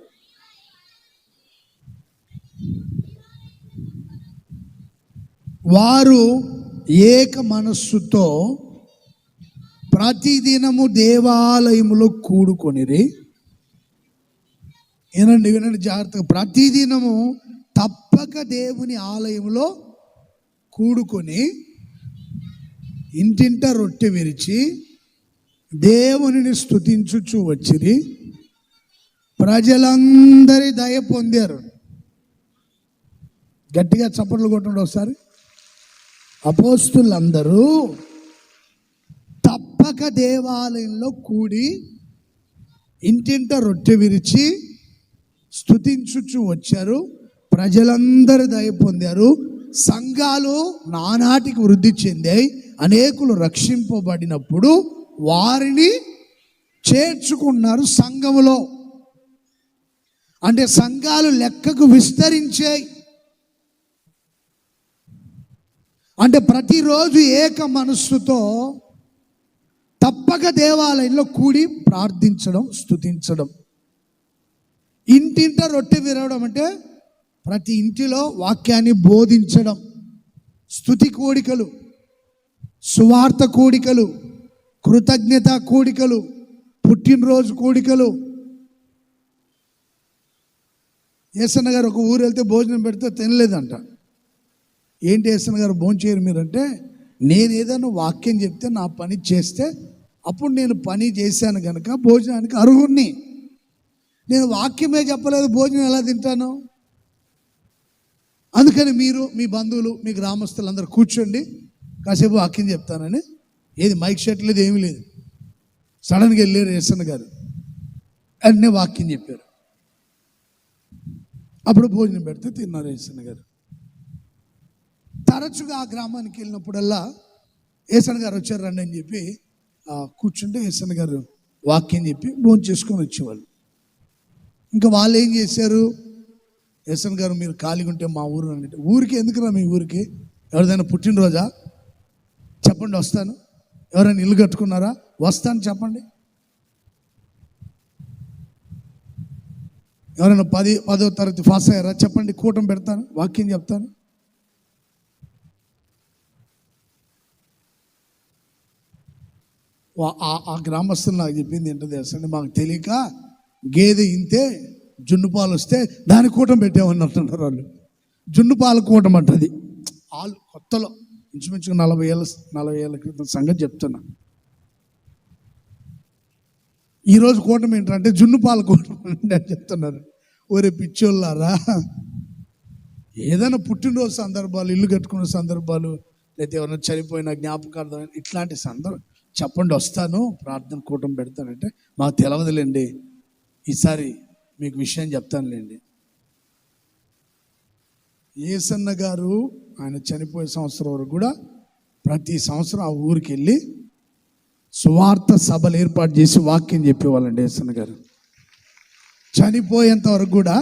వారు ఏక మనస్సుతో ప్రతిదినము దేవాలయములో కూడుకొనిరి. వినండి జాగ్రత్తగా. ప్రతిదినము తప్పక దేవుని ఆలయంలో కూడుకొని ఇంటింట రొట్టె విరిచి దేవునిని స్తుతించుచు వచ్చిరి. ప్రజలందరి దయ పొందారు. గట్టిగా చప్పట్లు కొట్టండి ఒకసారి. అపోస్తులందరూ తప్పక దేవాలయంలో కూడి ఇంటింట రొట్టె విరిచి స్తుతించుచు వచ్చారు. ప్రజలందరూ దయ పొందారు. సంఘాలు నానాటికి వృద్ధి చెందాయి. అనేకులు రక్షింపబడినప్పుడు వారిని చేర్చుకున్నారు సంఘములో. అంటే సంఘాలు లెక్కకు విస్తరించాయి. అంటే ప్రతిరోజు ఏక మనస్సుతో తప్పక దేవాలయంలో కూడి ప్రార్థించడం, స్తుతించడం. ఇంటింట రొట్టె విరవడం అంటే ప్రతి ఇంటిలో వాక్యాన్ని బోధించడం, స్తుతి కోడికలు, సువార్త కోడికలు, కృతజ్ఞత కోడికలు, పుట్టినరోజు కోడికలు. యేసన్న గారు ఒక ఊరు వెళ్తే భోజనం పెడితే తినలేదంట. ఏంటి యేసన్న గారు భోజనం చేయరు మీరంటే, నేను ఏదైనా వాక్యం చెప్తే నా పని చేస్తే అప్పుడు నేను పని చేశాను కనుక భోజనానికి అర్హుణ్ణి. నేను వాక్యమే చెప్పలేదు, భోజనం ఎలా తింటాను? అందుకని మీరు, మీ బంధువులు, మీ గ్రామస్తులందరూ కూర్చోండి, కాసేపు వాక్యం చెప్తానని. ఏది మైక్ షెట్ లేదు, ఏమీ లేదు. సడన్గా వెళ్ళారు యేసన్న గారు, అన్నీ వాక్యం చెప్పారు. అప్పుడు భోజనం పెడితే తిన్నారు యేసన్న గారు. తరచుగా ఆ గ్రామానికి వెళ్ళినప్పుడల్లా యేసన్న గారు వచ్చారు రండి అని చెప్పి కూర్చుంటే యేసన్న గారు వాక్యం చెప్పి భోజనం చేసుకొని వచ్చేవాళ్ళు. ఇంకా వాళ్ళు ఏం చేశారు, యేసన్న గారు మీరు ఖాళీగా ఉంటే మా ఊరు అంటే, ఊరికి ఎందుకురా మీ ఊరికి? ఎవరిదైనా పుట్టినరోజా? చెప్పండి వస్తాను. ఎవరైనా ఇల్లు కట్టుకున్నారా? వస్తాను చెప్పండి. ఎవరైనా 10వ తరగతి పాస్ అయ్యారా? చెప్పండి, కూటం పెడతాను, వాక్యం చెప్తాను. ఆ గ్రామస్తులు నాకు చెప్పింది ఏంటో అసలు మాకు తెలియక గేదె ఇంతే జున్ను పాలు వస్తే దాని కూటం పెట్టామని అంటున్నారు వాళ్ళు. జున్ను పాల కూటం అంటది. వాళ్ళు కొత్తలో ఇంచుమించుగా 40 ఏళ్ళ క్రితం సంగతి చెప్తున్నా. ఈరోజు కూటం ఏంటంటే జున్ను పాల కూటం అని చెప్తున్నారు. ఒరే పిచ్చోళ్ళారా, ఏదైనా పుట్టినరోజు సందర్భాలు, ఇల్లు కట్టుకునే సందర్భాలు, లేకపోతే ఎవరైనా చనిపోయిన జ్ఞాపకార్థం, ఇట్లాంటి సందర్భం చెప్పండి వస్తాను, ప్రార్థన కూటం పెడతానంటే మాకు తెలవదులేండి, ఈసారి మీకు విషయం చెప్తానులేండి. యేసన్న గారు ఆయన చనిపోయే సంవత్సరం వరకు కూడా ప్రతి సంవత్సరం ఆ ఊరికి వెళ్ళి సువార్త సభలు ఏర్పాటు చేసి వాక్యం చెప్పేవాళ్ళండి యేసన్న గారు. చనిపోయేంత వరకు కూడా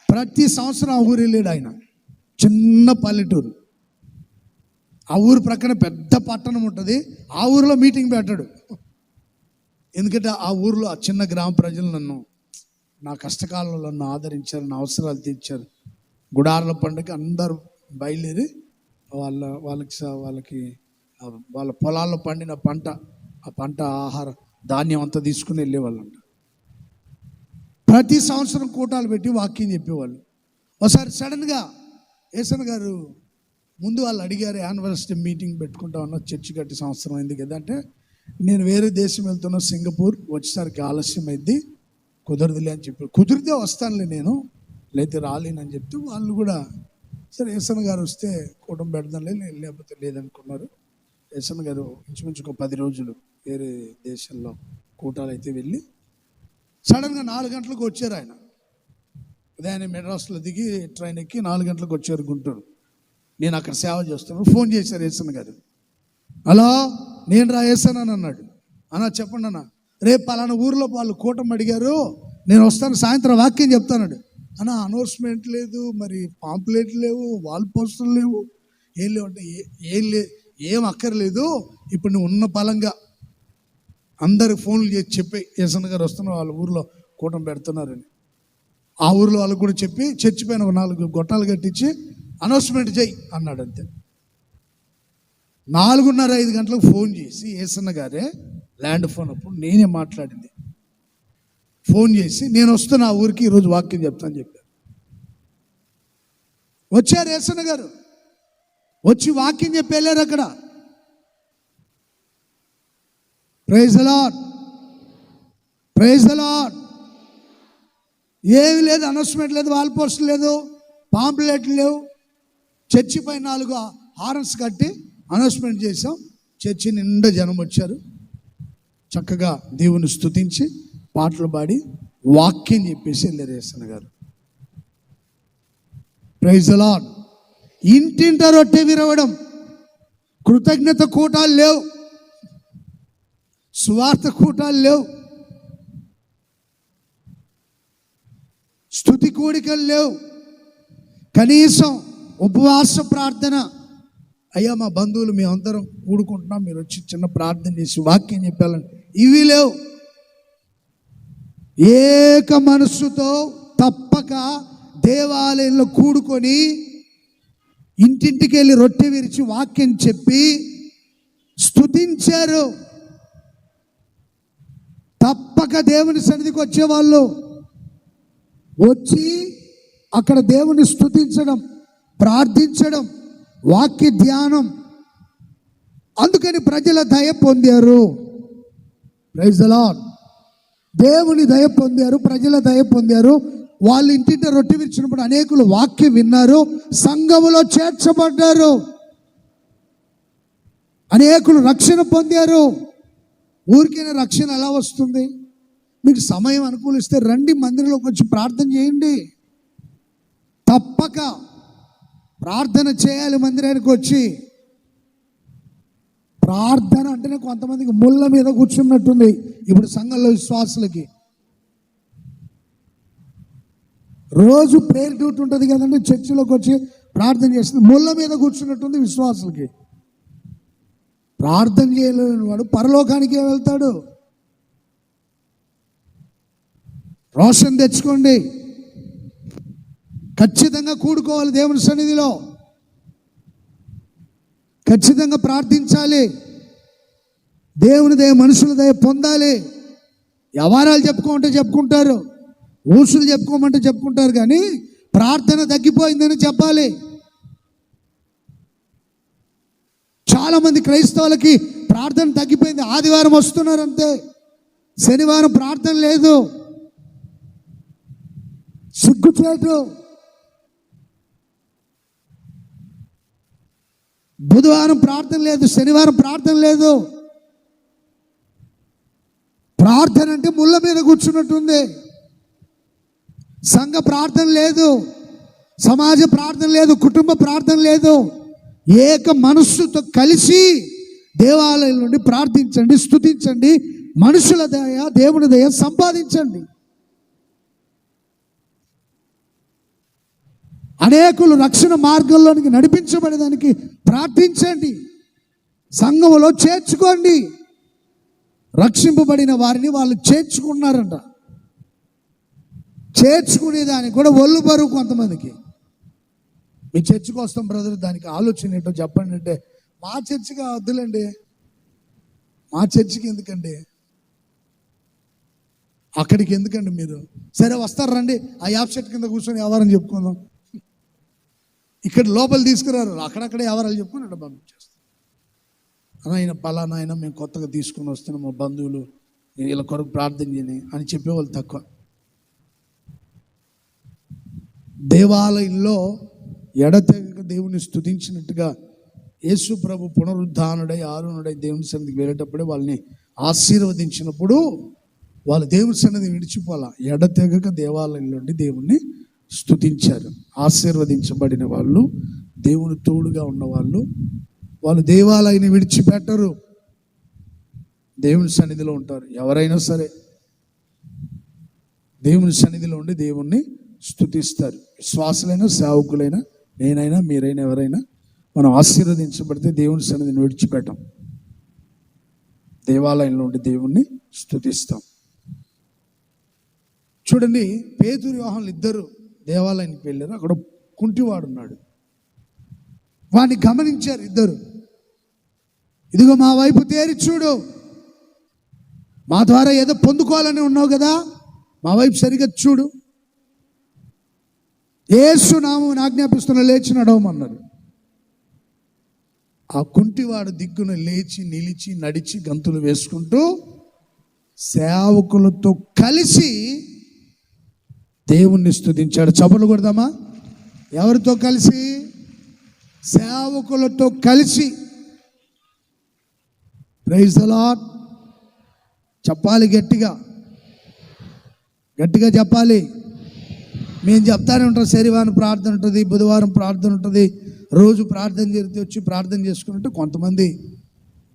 ప్రతి సంవత్సరం ఆ ఊరు వెళ్ళాడు ఆయన. చిన్న పల్లెటూరు, ఆ ఊరు ప్రక్కన పెద్ద పట్టణం ఉంటుంది. ఆ ఊరిలో మీటింగ్ పెట్టాడు. ఎందుకంటే ఆ ఊరిలో ఆ చిన్న గ్రామ ప్రజలు నన్ను, నా కష్టకాలంలో నన్ను ఆదరించారు, నా అవసరాలు తీర్చారు. గుడార్ల పండుగ అందరూ బయలుదేరి వాళ్ళకి వాళ్ళ పొలాల్లో పండిన ఆ పంట ఆహార ధాన్యం అంతా తీసుకుని వెళ్ళేవాళ్ళంట. ప్రతి సంవత్సరం కూటాలు పెట్టి వాక్యం చెప్పేవాళ్ళు. ఒకసారి సడన్గా యేసన్న గారు ముందు వాళ్ళు అడిగారు, యానివర్సరీ మీటింగ్ పెట్టుకుంటా ఉన్నా, చర్చి కట్టి సంవత్సరం అయింది కదా అంటే, నేను వేరే దేశం వెళ్తున్నా, సింగపూర్, వచ్చేసరికి ఆలస్యం అయింది, కుదరదులే అని చెప్పి, కుదిరితే వస్తానులే నేను, లేకపోతే రాలేనని చెప్తే వాళ్ళు కూడా సరే యేసన్న గారు వస్తే కూటం పెడదాంలే, లేకపోతే లేదనుకున్నారు. యేసన్న గారు ఇంచుమించు 10 రోజులు వేరే దేశంలో కూటాలు అయితే వెళ్ళి సడన్గా 4 గంటలకు వచ్చారు ఆయన. ఉదయాన్నే మెడ్రాస్లో దిగి ట్రైన్ ఎక్కి 4 గంటలకు వచ్చారు గుంటూరు. నేను అక్కడ సేవ చేస్తున్నాను. ఫోన్ చేశారు యేసన్న గారు. హలో, నేను రా యేసన్న అన్నాడు. అన్నా చెప్పండి అన్న, రేపు పలానా ఊరిలో వాళ్ళు కూటం అడిగారు, నేను వస్తాను, సాయంత్రం వాక్యం చెప్తానండి. అన్న అనౌన్స్మెంట్ లేదు, మరి పాంప్లెట్ లేవు, వాల్ పోస్టర్లు లేవు, ఏం లేవు అంటే ఏం అక్కర్లేదు, ఇప్పుడు నువ్వు ఉన్న పలంగా అందరికి ఫోన్లు చేసి చెప్పి ఏసన్న గారు వస్తున్నారు, వాళ్ళ ఊర్లో కూటమి పెడుతున్నారని. ఆ ఊర్లో వాళ్ళకు కూడా చెప్పి చర్చి పైన ఒక 4 గొట్టాలు కట్టించి అనౌన్స్మెంట్ చేయి అన్నాడు. అంతే. 4:30-5 గంటలకు ఫోన్ చేసి ఏసన్న గారే ల్యాండ్ ఫోన్ అప్పుడు నేనే మాట్లాడింది. ఫోన్ చేసి నేను వస్తున్నా ఆ ఊరికి, ఈరోజు వాక్యం చెప్తాను చెప్పారు. వచ్చారు ఏసన్న గారు, వచ్చి వాక్యం చెప్పి వెళ్ళారు. అక్కడ praise the lord, praise the lord. ఏమి లేదు, అనౌన్స్మెంట్ లేదు, వాల్ పోస్ట్ లేదు, పాంప్లెట్లు లేవు. చర్చి పై 4 హారన్స్ కట్టి అనౌన్స్మెంట్ చేసాం. చర్చి నిండా జనం వచ్చారు. చక్కగా దేవుని స్తుతించి పాటలు పాడి వాక్యం చెప్పేసి వెళ్ళారు ఏసన్న గారు. Praise the Lord. ఇంటింట రొట్టె విరవడం, కృతజ్ఞత కూటాలు లేవు, సువార్త కూటాలు లేవు, స్తుతి కూడికలు లేవు, కనీసం ఉపవాస ప్రార్థన. అయ్యా మా బంధువులు మేమందరం కూడుకుంటున్నాం, మీరు వచ్చి చిన్న ప్రార్థన చేసి వాక్యం చెప్పాలని, ఇవి లేవు. ఏక మనస్సుతో తప్పక దేవాలయంలో కూడుకొని ఇంటింటికి వెళ్ళి రొట్టె విరిచి వాక్యం చెప్పి స్తుతించారు. తప్పక దేవుని సన్నిధికి వచ్చేవాళ్ళు వచ్చి అక్కడ దేవుని స్తుతించడం, ప్రార్థించడం, వాక్య ధ్యానం. అందుకని ప్రజల దయ పొందారు. Praise the lord. దేవుని దయ పొందారు, ప్రజల దయ పొందారు. వాళ్ళు ఇంటింట రొట్టె విరిచినప్పుడు అనేకులు వాక్యం విన్నారు, సంఘములో చేర్చబడ్డారు, అనేకులు రక్షణ పొందారు. ఊరికైనా రక్షణ ఎలా వస్తుంది? మీకు సమయం అనుకూలిస్తే రండి, మందిరంలోకి వచ్చి ప్రార్థన చేయండి. తప్పక ప్రార్థన చేయాలి. మందిరానికి వచ్చి ప్రార్థన అంటేనే కొంతమందికి ముళ్ళ మీద కూర్చున్నట్టుంది ఇప్పుడు సంఘంలో విశ్వాసులకి. రోజు ప్రేయర్ డ్యూటీ ఉంటుంది కదండి, చర్చిలోకి వచ్చి ప్రార్థన చేస్తుంది, ముళ్ళ మీద కూర్చున్నట్టుంది విశ్వాసులకి. ప్రార్థన చేయలేని వాడు పరలోకానికే వెళ్తాడు. రోషన్ తెచ్చుకోండి. ఖచ్చితంగా కూడుకోవాలి దేవుని సన్నిధిలో, ఖచ్చితంగా ప్రార్థించాలి, దేవుని దయ మనుషుల దయ పొందాలి. వ్యవహారాలు చెప్పుకోమంటే చెప్పుకుంటారు, ఊసులు చెప్పుకోమంటే చెప్పుకుంటారు, కానీ ప్రార్థన తగ్గిపోయిందని చెప్పాలి. చాలామంది క్రైస్తవులకి ప్రార్థన తగ్గిపోయింది. ఆదివారం వస్తున్నారు అంతే, శనివారం ప్రార్థన లేదు. సిగ్గుచేటు. బుధవారం ప్రార్థన లేదు, శనివారం ప్రార్థన లేదు. ప్రార్థన అంటే ముళ్ళ మీద కూర్చున్నట్టుంది. సంఘ ప్రార్థన లేదు, సమాజ ప్రార్థన లేదు, కుటుంబ ప్రార్థన లేదు. ఏక మనస్సుతో కలిసి దేవాలయం నుండి ప్రార్థించండి, స్తుతించండి, మనుషుల దయ, దేవుని దయ సంపాదించండి. అనేకులు రక్షణ మార్గంలోనికి నడిపించబడేదానికి ప్రార్థించండి, సంఘములో చేర్చుకోండి. రక్షింపబడిన వారిని వాళ్ళు చేర్చుకున్నారంట. చేర్చుకునేదానికి కూడా ఒళ్ళు బరువు కొంతమందికి. మీ చర్చికి వస్తాం బ్రదర్, దానికి ఆలోచన ఏంటో చెప్పండి అంటే, మా చర్చికి వద్దులేండి, మా చర్చికి ఎందుకండి, అక్కడికి ఎందుకండి మీరు, సరే వస్తారు రండి, ఆ యాప్ సెట్ కింద కూర్చొని వ్యవహారం చెప్పుకుందాం. ఇక్కడ లోపల తీసుకురారు, అక్కడక్కడే వ్యవహారాలు చెప్పుకొని అక్కడ పంపించేస్తాం. ఆయన పలానా ఆయన మేము కొత్తగా తీసుకుని వస్తున్నాం, మా బంధువులు వీళ్ళ కొరకు ప్రార్థన చేయని అని చెప్పేవాళ్ళు తక్కువ. దేవాలయంలో ఎడతెగక దేవుని స్తుతించినట్టుగా యేసు ప్రభు పునరుద్ధానుడై ఆరునుడై దేవుని సన్నిధికి వెళ్ళేటప్పుడే వాళ్ళని ఆశీర్వదించినప్పుడు వాళ్ళు దేవుని సన్నిధి విడిచిపోలా, ఎడతెగక దేవాలయంలోని దేవుణ్ణి స్తుతించారు. ఆశీర్వదించబడిన వాళ్ళు, దేవుని తోడుగా ఉన్నవాళ్ళు, వాళ్ళు దేవాలయాన్ని విడిచిపెట్టరు, దేవుని సన్నిధిలో ఉంటారు. ఎవరైనా సరే దేవుని సన్నిధిలో ఉండి దేవుణ్ణి స్తుతిస్తారు. విశ్వాసులైనా, సేవకులైనా, నేనైనా, మీరైనా, ఎవరైనా మనం ఆశీర్వదించబడితే దేవుని సన్నిధిని విడిచిపెట్టం. దేవాలయంలో ఉండి దేవుణ్ణి స్తుతిస్తాం. చూడండి, పేతురు యోహానులు ఇద్దరు దేవాలయానికి వెళ్ళారు. అక్కడ కుంటివాడు ఉన్నాడు. వాడిని గమనించారు ఇద్దరు. ఇదిగో మా వైపు తేరి చూడు, మా ద్వారా ఏదో పొందుకోవాలని ఉన్నావు కదా, మా వైపు సరిగ్గా చూడు, యేసు నామమున ఆజ్ఞాపిస్తున్న లేచి నడవమన్నారు. ఆ కుంటివాడు దిగ్గున లేచి నిలిచి నడిచి గంతులు వేసుకుంటూ సేవకులతో కలిసి దేవుణ్ణి స్తుతించాడు. చప్పట్లు కొడదామా? ఎవరితో కలిసి? సేవకులతో కలిసి. Praise the lord. చెప్పాలి గట్టిగా, గట్టిగా చెప్పాలి. మేము చెప్తానే ఉంటాం, శనివారం ప్రార్థన ఉంటుంది, బుధవారం ప్రార్థన ఉంటుంది, రోజు ప్రార్థన జరిగితే వచ్చి ప్రార్థన చేసుకుంటే కొంతమంది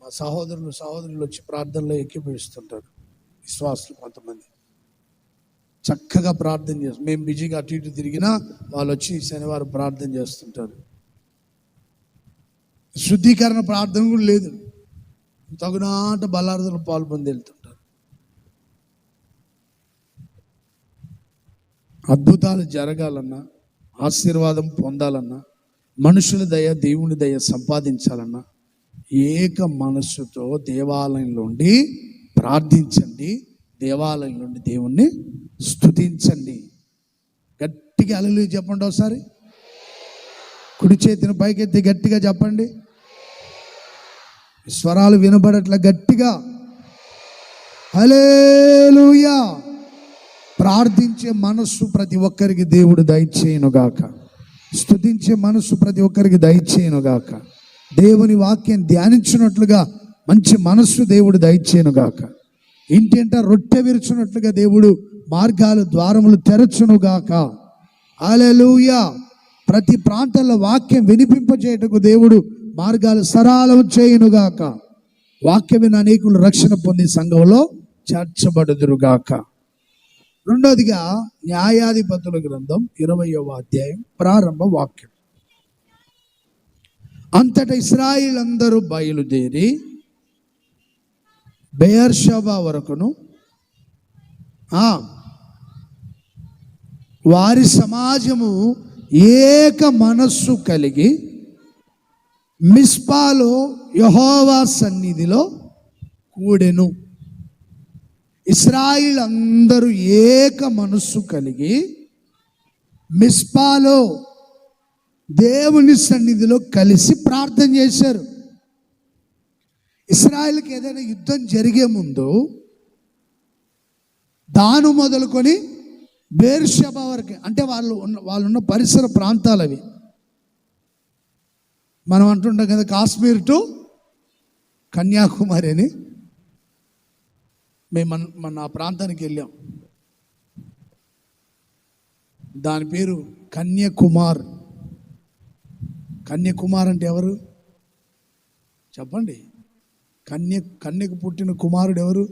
మా సహోదరులు వచ్చి ప్రార్థనలో ఎక్కిపోయిస్తుంటారు. విశ్వాసులు కొంతమంది చక్కగా ప్రార్థన చేస్తారు. మేము బిజీగా అటు ఇటు తిరిగినా వాళ్ళు వచ్చి శనివారం ప్రార్థన చేస్తుంటారు. శుద్ధీకరణ ప్రార్థన కూడా లేదు, తగునాట బలార్థనలు పాల్పొంది వెళ్తుంటారు. అద్భుతాలు జరగాలన్నా, ఆశీర్వాదం పొందాలన్నా, మనుషుల దయ దేవుని దయ సంపాదించాలన్నా ఏక మనస్సుతో దేవాలయంలో ఉండి ప్రార్థించండి, దేవాలయంలో ఉండి దేవుణ్ణి స్తుతించండి. గట్టిగా హల్లెలూయా చెప్పండి. ఒకసారి కుడి చేతిని పైకెత్తి గట్టిగా చెప్పండి. స్వరాలు వినబడట్ల గట్టిగా హల్లెలూయా. ప్రార్థించే మనస్సు ప్రతి ఒక్కరికి దేవుడు దయచేయునుగాక. స్తుతించే మనస్సు ప్రతి ఒక్కరికి దయచేయునుగాక. దేవుని వాక్యం ధ్యానించినట్లుగా మంచి మనస్సు దేవుడు దయచేయునుగాక. ఇంటింట రొట్టె విరుచున్నట్లుగా దేవుడు మార్గాలు ద్వారములు తెరచునుగాక. హల్లెలూయా. ప్రతి ప్రాంతంలో వాక్యం వినిపింపచేయటకు దేవుడు మార్గాలు సరళం చేయునుగాక. వాక్యం విని అనేకులు రక్షణ పొంది సంఘంలో చేర్చబడుదురుగాక. రెండోదిగా న్యాయాధిపతుల గ్రంథం 20వ అధ్యాయం ప్రారంభ వాక్యం. అంతటా ఇశ్రాయేలు అందరూ బయలుదేరి బెయేర్షెబా వరకును వారి సమాజము ఏక మనస్సు కలిగి మిస్పాలో యెహోవా సన్నిధిలో కూడెను. ఇశ్రాయేలు అందరూ ఏక మనస్సు కలిగి మిస్పాలో దేవుని సన్నిధిలో కలిసి ప్రార్థన చేశారు. ఇశ్రాయేలుకి ఏదైనా యుద్ధం జరిగే ముందు దాను మొదలుకొని బెయేర్షెబా వరకు, అంటే వాళ్ళున్న పరిసర ప్రాంతాలు అవి. మనం అంటుంటాం కదా కాశ్మీర్ టు కన్యాకుమారి అని. మేము మన ఆ ప్రాంతానికి వెళ్ళాం. దాని పేరు కన్యాకుమార్. కన్యాకుమార్ అంటే ఎవరు చెప్పండి? కన్యకు పుట్టిన కుమారుడు ఎవరు?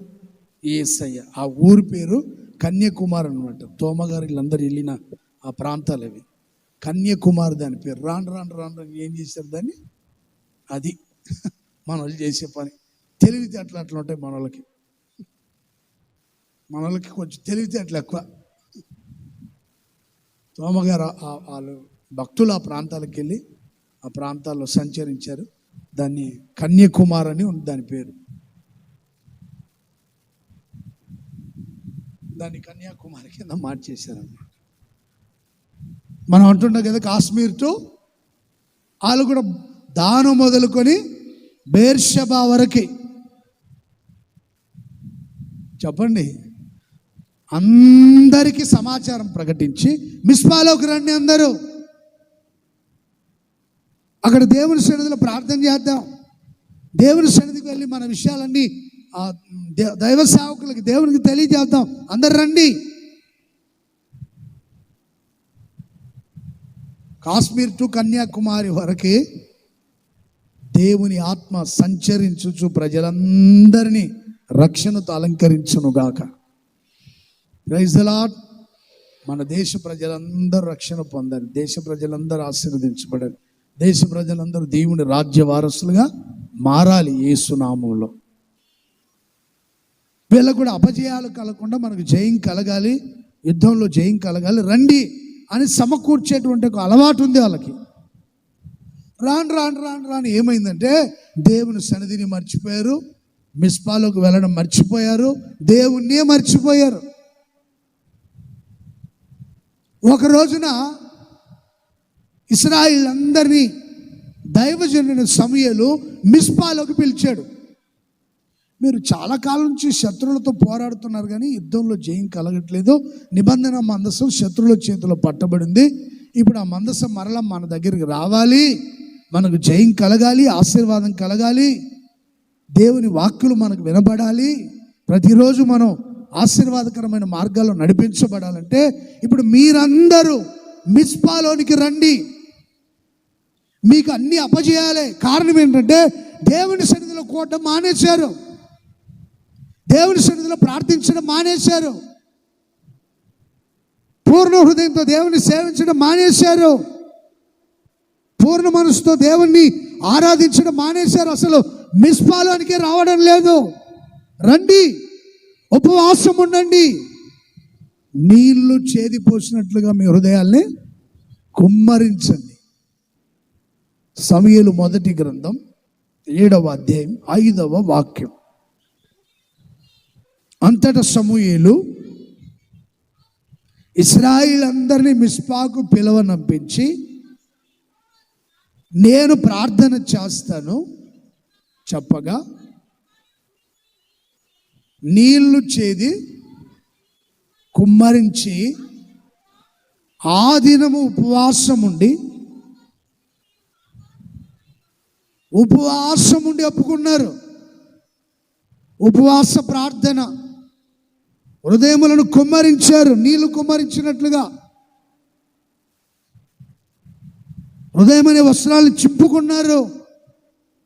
యేసయ్య. ఆ ఊరి పేరు కన్యాకుమార్ అనమాట. తోమగారు వీళ్ళందరూ వెళ్ళిన ఆ ప్రాంతాలు అవి. కన్యాకుమార్ దాని పేరు. రాను ఏం చేశారు దాన్ని? అది మన వాళ్ళు చేసే పని. తెలివితే అట్లా ఉంటాయి మన వాళ్ళకి కొంచెం తెలివితే అట్లా ఎక్కువ. తోమగారు వాళ్ళు భక్తులు ఆ ప్రాంతాలకు వెళ్ళి ఆ ప్రాంతాల్లో సంచరించారు. దాన్ని కన్యాకుమార్ అని ఉంది దాని పేరు. దాన్ని కన్యాకుమారి కింద మార్చేశారన్నమాట. మనం అంటున్నాం కదా కాశ్మీర్ టు, వాళ్ళు కూడా దాను మొదలుకొని బెయేర్షెబా వరకు. చెప్పండి, అందరికీ సమాచారం ప్రకటించి మిస్పాలోకి రండి అందరూ, అక్కడ దేవుని సన్నిధిలో ప్రార్థన చేద్దాం, దేవుని సన్నిధికి వెళ్ళి మన విషయాలన్నీ దైవ సేవకులకి దేవునికి తెలియజేద్దాం, అందరు రండి. కాశ్మీర్ టు కన్యాకుమారి వరకే దేవుని ఆత్మ సంచరించుచు ప్రజలందరినీ రక్షణతో అలంకరించునుగాక. Praise the lord. మన దేశ ప్రజలందరూ రక్షణ పొందాలి, దేశ ప్రజలందరూ ఆశీర్వదించబడాలి, దేశ ప్రజలందరూ దేవుని రాజ్య వారసులుగా మారాలి యేసు నామములో. వీళ్ళకు కూడా అపజయాలు కలగకుండా మనకు జయం కలగాలి, యుద్ధంలో జయం కలగాలి, రండి అని సమకూర్చేటువంటి ఒక అలవాటు ఉంది వాళ్ళకి. రాను రాను రాను రాను ఏమైందంటే దేవుని సన్నిధిని మర్చిపోయారు, మిస్పాలోకి వెళ్ళడం మర్చిపోయారు, దేవుణ్ణే మర్చిపోయారు. ఒక రోజున ఇశ్రాయేలు అందరినీ దైవజనుడైన సమూయేలు మిస్పాలోకి పిలిచాడు. మీరు చాలా కాలం నుంచి శత్రువులతో పోరాడుతున్నారు కానీ యుద్ధంలో జయం కలగట్లేదు. నిబంధన మందసం శత్రువుల చేతిలో పట్టబడింది. ఇప్పుడు ఆ మందసం మరలా మన దగ్గరికి రావాలి, మనకు జయం కలగాలి, ఆశీర్వాదం కలగాలి, దేవుని వాక్కులు మనకు వినబడాలి, ప్రతిరోజు మనం ఆశీర్వాదకరమైన మార్గాల్లో నడిపించబడాలంటే ఇప్పుడు మీరందరూ మిస్పాలోనికి రండి. మీకు అన్ని అపజయాలే. కారణం ఏంటంటే దేవుని సన్నిధిలో కూడడం మానేశారు, దేవుని సన్నిధిలో ప్రార్థించడం మానేశారు, పూర్ణ హృదయంతో దేవుని సేవించడం మానేశారు, పూర్ణ మనసుతో దేవుణ్ణి ఆరాధించడం మానేశారు. అసలు మిస్పాలోనికే రావడం లేదు. రండి, ఉపవాసం ఉండండి, నీళ్లు చేదిపోసినట్లుగా మీ హృదయాల్ని కుమ్మరించండి. సమూయేలు మొదటి గ్రంథం 7వ అధ్యాయం 5వ వాక్యం. అంతటా సమూయేలు ఇశ్రాయేలందరినీ మిస్పాకు పిలవనంపించి, నేను ప్రార్థన చేస్తాను చెప్పగా నీళ్లు చేది కుమ్మరించి ఆ దినము ఉపవాసం ఉండి ఒప్పుకున్నారు. ఉపవాస ప్రార్థన, హృదయములను కుమ్మరించారు, నీళ్లు కుమ్మరించినట్లుగా హృదయం అనే వస్త్రాలు చింపుకున్నారు.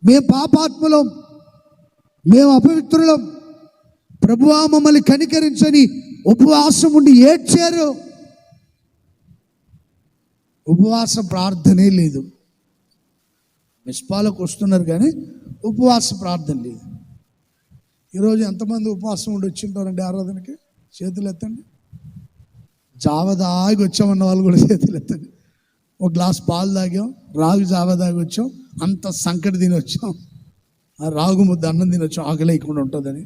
మేము పాపాత్ములం, మేము అపవిత్రులం, ప్రభువా మమ్మల్ని కనికరించని ఉపవాసం ఉండి ఏడ్చారు. ఉపవాస ప్రార్థనే లేదు. మిస్పాలకు వస్తున్నారు కానీ ఉపవాస ప్రార్థన లేదు. ఈరోజు ఎంతమంది ఉపవాసం ఉండి వచ్చింటారండి ఆరాధనకి? చేతులు ఎత్తండి. జావదాగి వచ్చామన్న వాళ్ళు కూడా చేతులు ఎత్తండి. ఒక గ్లాస్ పాలు తాగాం, రాగు జావ దాగి వచ్చాం, అంత సంకటి తిని వచ్చాం, ఆ రాగు ముద్ద అన్నం తిని వచ్చాం, ఆకలి లేకుండా ఉంటుందని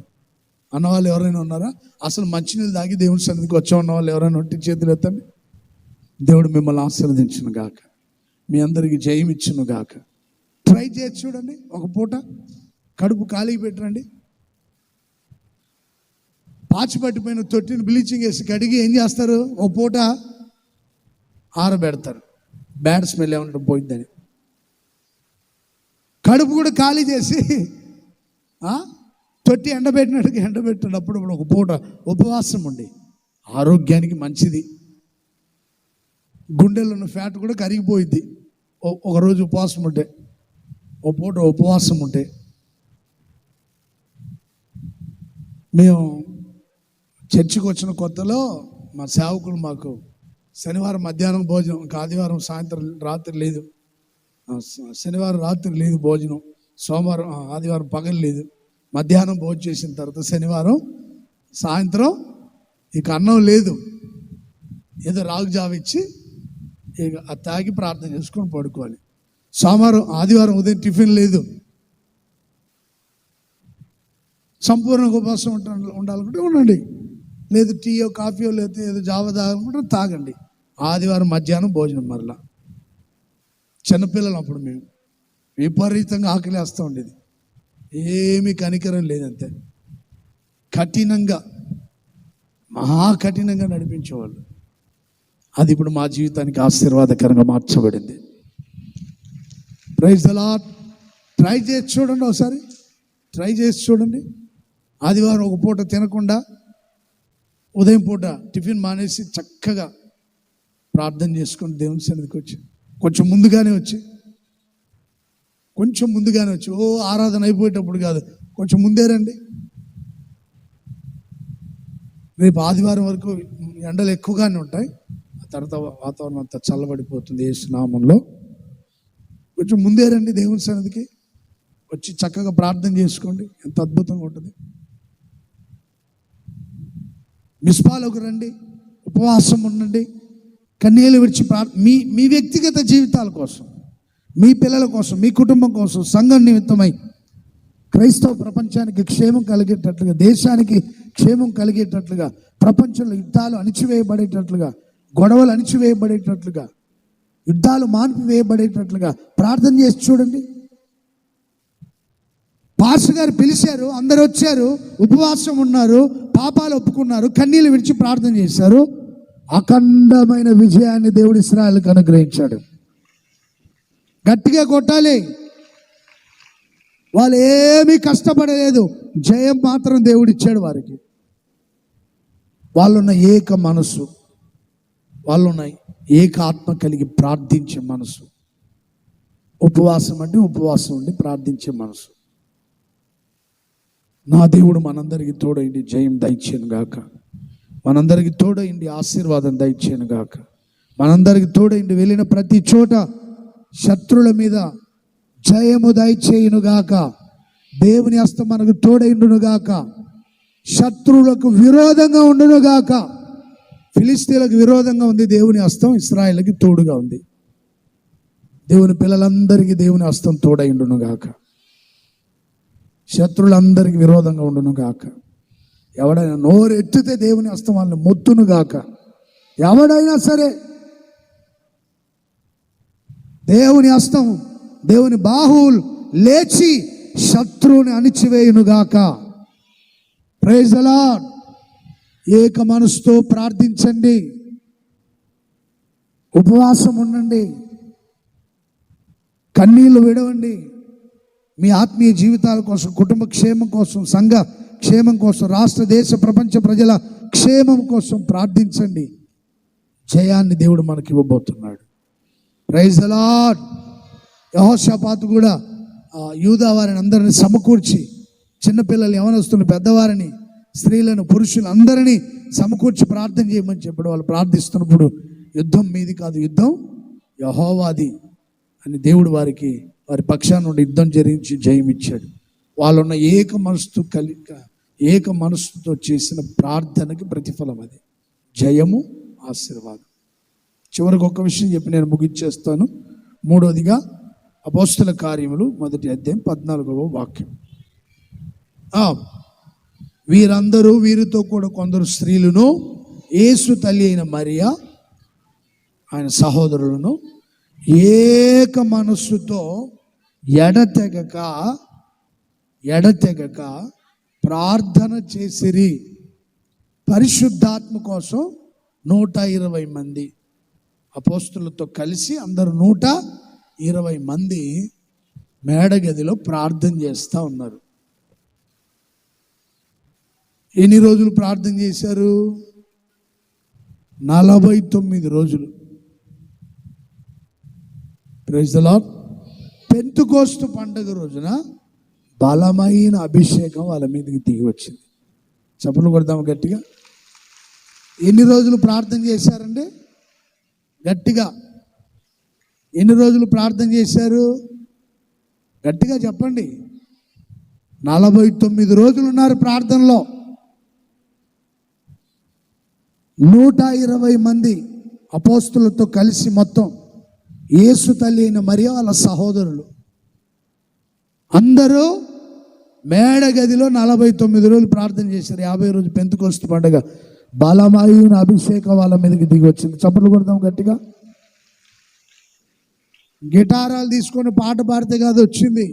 అన్నవాళ్ళు ఎవరైనా ఉన్నారా? అసలు మంచినీళ్ళు తాగి దేవుని సన్నిధికి వచ్చామన్న వాళ్ళు ఎవరైనా ఉంటే చేతులు ఎత్తండి. దేవుడు మిమ్మల్ని ఆశీర్వదించును గాక, మీ అందరికీ జయం ఇచ్చును గాక. ట్రై చేసి చూడండి. ఒక పూట కడుపు ఖాళీకి పెట్టరండి. పాచిపట్టిపోయిన తొట్టిని బ్లీచింగ్ వేసి కడిగి ఏం చేస్తారు? ఒక పూట ఆరబెడతారు, బ్యాడ్ స్మెల్ ఏమంటే పోయిందని. కడుపు కూడా ఖాళీ చేసి తొట్టి ఎండబెట్టినట్టుగా ఎండబెట్టినప్పుడు ఒక పూట ఉపవాసం ఉండి ఆరోగ్యానికి మంచిది. గుండెల్లో ఉన్న ఫ్యాట్ కూడా కరిగిపోయింది ఒకరోజు ఉపవాసం ఉంటే, ఒక పూట ఉపవాసం ఉంటే. మేము చర్చికి వచ్చిన కొత్తలో మా సేవకులు మాకు శనివారం మధ్యాహ్నం భోజనం, ఇంకా ఆదివారం సాయంత్రం రాత్రి లేదు, శనివారం రాత్రి లేదు భోజనం, సోమవారం ఆదివారం పగలు లేదు, మధ్యాహ్నం భోజనం చేసిన తర్వాత శనివారం సాయంత్రం ఇక అన్నం లేదు, ఏదో రాగు జావ ఇచ్చి ఇక అది తాగి ప్రార్థన చేసుకొని పడుకోవాలి. ఆదివారం ఉదయం టిఫిన్ లేదు. సంపూర్ణ ఉపవాసం ఉండాలనుకుంటే ఉండండి, లేదు టీయో కాఫీయో లేకపోతే ఏదో జావ తాగాలనుకుంటే తాగండి. ఆదివారం మధ్యాహ్నం భోజనం మరలా. చిన్నపిల్లలు అప్పుడు మేము విపరీతంగా ఆకలేస్తూ ఉండేది, ఏమీ కనికరం లేదంతే, కఠినంగా మహా కఠినంగా నడిపించేవాళ్ళు. అది ఇప్పుడు మా జీవితానికి ఆశీర్వాదకరంగా మార్చబడింది. Praise the lord. ట్రై చేసి చూడండి, ఒకసారి ట్రై చేసి చూడండి. ఆదివారం ఒక పూట తినకుండా ఉదయం పూట టిఫిన్ మానేసి చక్కగా ప్రార్థన చేసుకొని దేవుని సన్నిధికి వచ్చి కొంచెం ముందుగానే వచ్చి ఓ ఆరాధన అయిపోయేటప్పుడు కాదు, కొంచెం ముందే రండి. రేపు ఆదివారం వరకు ఎండలు ఎక్కువగానే ఉంటాయి, ఆ తర్వాత వాతావరణం అంతా చల్లబడిపోతుంది యేసు నామములో. కొంచెం ముందే రండి దేవుని సన్నిధికి వచ్చి చక్కగా ప్రార్థన చేసుకోండి, ఎంత అద్భుతంగా ఉంటుంది. మిస్పాలోకి రండి, ఉపవాసం ఉండండి, కన్నీళ్ళు విడిచి మీ వ్యక్తిగత జీవితాల కోసం, మీ పిల్లల కోసం, మీ కుటుంబం కోసం, సంఘం నిమిత్తమై క్రైస్తవ ప్రపంచానికి క్షేమం కలిగేటట్లుగా, దేశానికి క్షేమం కలిగేటట్లుగా, ప్రపంచంలో యుద్ధాలు అణిచివేయబడేటట్లుగా, గొడవలు అణిచివేయబడేటట్లుగా, యుద్ధాలు మాన్పివేయబడేటట్లుగా ప్రార్థన చేసి చూడండి. పాస్టర్ గారు పిలిచారు, అందరు వచ్చారు, ఉపవాసం ఉన్నారు, పాపాలు ఒప్పుకున్నారు, కన్నీళ్ళు విడిచి ప్రార్థన చేశారు. అఖండమైన విజయాన్ని దేవుడు ఇశ్రాయేలుకు అనుగ్రహించాడు. గట్టిగా కొట్టాలి. వాళ్ళు ఏమీ కష్టపడలేదు, జయం మాత్రం దేవుడు ఇచ్చాడు వారికి. వాళ్ళున్న ఏక మనసు, వాళ్ళున్న ఏక ఆత్మ కలిగి ప్రార్థించే మనసు, ఉపవాసం అంటే ఉపవాసం ఉండి ప్రార్థించే మనసు. నా దేవుడు మనందరికీ తోడైంది జయం దయచేయను గాక, మనందరికీ తోడైంది ఆశీర్వాదం దయచేయను గాక, మనందరికీ తోడైంది వెళ్ళిన ప్రతి చోట శత్రువుల మీద జయము దయచేయును గాక. దేవుని హస్తం మనకు తోడైండును గాక. శత్రువులకు విరోధంగా ఉండును గాక. ఫిలిస్తీన్లకు విరోధంగా ఉంది దేవుని హస్తం, ఇశ్రాయేలుకి తోడుగా ఉంది. దేవుని పిల్లలందరికీ దేవుని హస్తం తోడైండును గాక. శత్రువులందరికీ విరోధంగా ఉండును గాక. ఎవడైనా నోరు ఎత్తితే దేవుని హస్తం వాళ్ళని మొత్తును గాక. ఎవడైనా సరే దేవుని హస్తం, దేవుని బాహువులు లేచి శత్రువుని అణిచివేయునుగాక. Praise the lord. ఏక మనసుతో ప్రార్థించండి, ఉపవాసం ఉండండి, కన్నీళ్లు విడవండి. మీ ఆత్మీయ జీవితాల కోసం, కుటుంబ క్షేమం కోసం, సంఘ క్షేమం కోసం, రాష్ట్ర దేశ ప్రపంచ ప్రజల క్షేమం కోసం ప్రార్థించండి. జయాన్ని దేవుడు మనకి ఇవ్వబోతున్నాడు. Praise the lord. యెహోషాపాతు కూడా యూదా వారిని అందరిని సమకూర్చి, చిన్నపిల్లలు, యవనస్తులు, పెద్దవారిని, స్త్రీలను, పురుషులు అందరినీ సమకూర్చి ప్రార్థన చేయమని చెప్పాడు. వాళ్ళు ప్రార్థిస్తున్నప్పుడు యుద్ధం మీది కాదు, యుద్ధం యెహోవాది అని దేవుడు వారికి వారి పక్షాన నుండి యుద్ధం జరిగించి జయం ఇచ్చాడు. వాళ్ళున్న ఏక మనసుతో చేసిన ప్రార్థనకి ప్రతిఫలం అది, జయము, ఆశీర్వాదం. చివరికి ఒక్క విషయం చెప్పి నేను ముగించేస్తాను. మూడోదిగా అపోస్తల కార్యములు 1వ అధ్యాయం 14వ వాక్యం. వీరందరూ, వీరితో కూడా కొందరు స్త్రీలను, యేసు తల్లి అయిన మరియా ఆయన సహోదరులను ఏక మనస్సుతో ఎడతెగక ప్రార్థన చేసిరి. పరిశుద్ధాత్మ కోసం 120 మంది అపోస్తులతో కలిసి అందరూ 120 మంది మేడగదిలో ప్రార్థన చేస్తూ ఉన్నారు. ఎన్ని రోజులు ప్రార్థన చేశారు? 49 రోజులు. Praise the lord. పెంతెకోస్తు పండుగ రోజున బలమైన అభిషేకం వాళ్ళ మీదకి దిగి వచ్చింది. చప్పట్లు కొడదాము గట్టిగా. ఎన్ని రోజులు ప్రార్థన చేశారండి? గట్టిగా ఎన్ని రోజులు ప్రార్థన చేశారు? గట్టిగా చెప్పండి. 49 రోజులు ఉన్నారు ప్రార్థనలో. 120 మంది అపోస్తులతో కలిసి మొత్తం యేసు తల్లి అయిన మరియ వాళ్ళ సహోదరులు అందరూ మేడగదిలో 49 రోజులు ప్రార్థన చేశారు. 50 రోజు పెంతెకోస్తు పండుగ బలమైన అభిషేకం వాళ్ళ మీదకి దిగి వచ్చింది. చప్పట్లు కొడదాం గట్టిగా. గిటారాలు తీసుకొని పాట పాడితే కాదు వచ్చింది.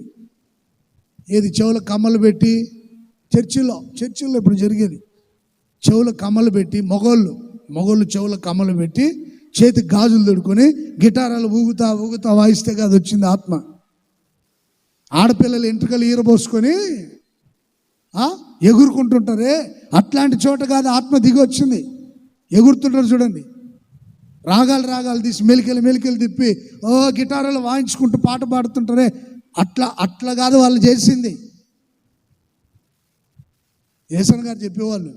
ఏది చెవుల కమ్మలు పెట్టి, చర్చిల్లో ఇప్పుడు జరిగేది, చెవుల కమ్మలు పెట్టి, మొగోళ్ళు చెవుల కమ్మలు పెట్టి, చేతి గాజులు తొడుకొని గిటారాలు ఊగుతా వాయిస్తే కాదు వచ్చింది ఆత్మ. ఆడపిల్లలు ఎంట్రుకలు ఈరబోసుకొని ఎగురుకుంటుంటారే, అట్లాంటి చోట కాదు ఆత్మ దిగి వచ్చింది. ఎగురుతుంటారు చూడండి, రాగాలు తీసి మెలికలు తిప్పి గిటారాలు వాయించుకుంటూ పాట పాడుతుంటారే, అట్లా కాదు వాళ్ళు చేసింది. యేసన్ గారు చెప్పేవాళ్ళు,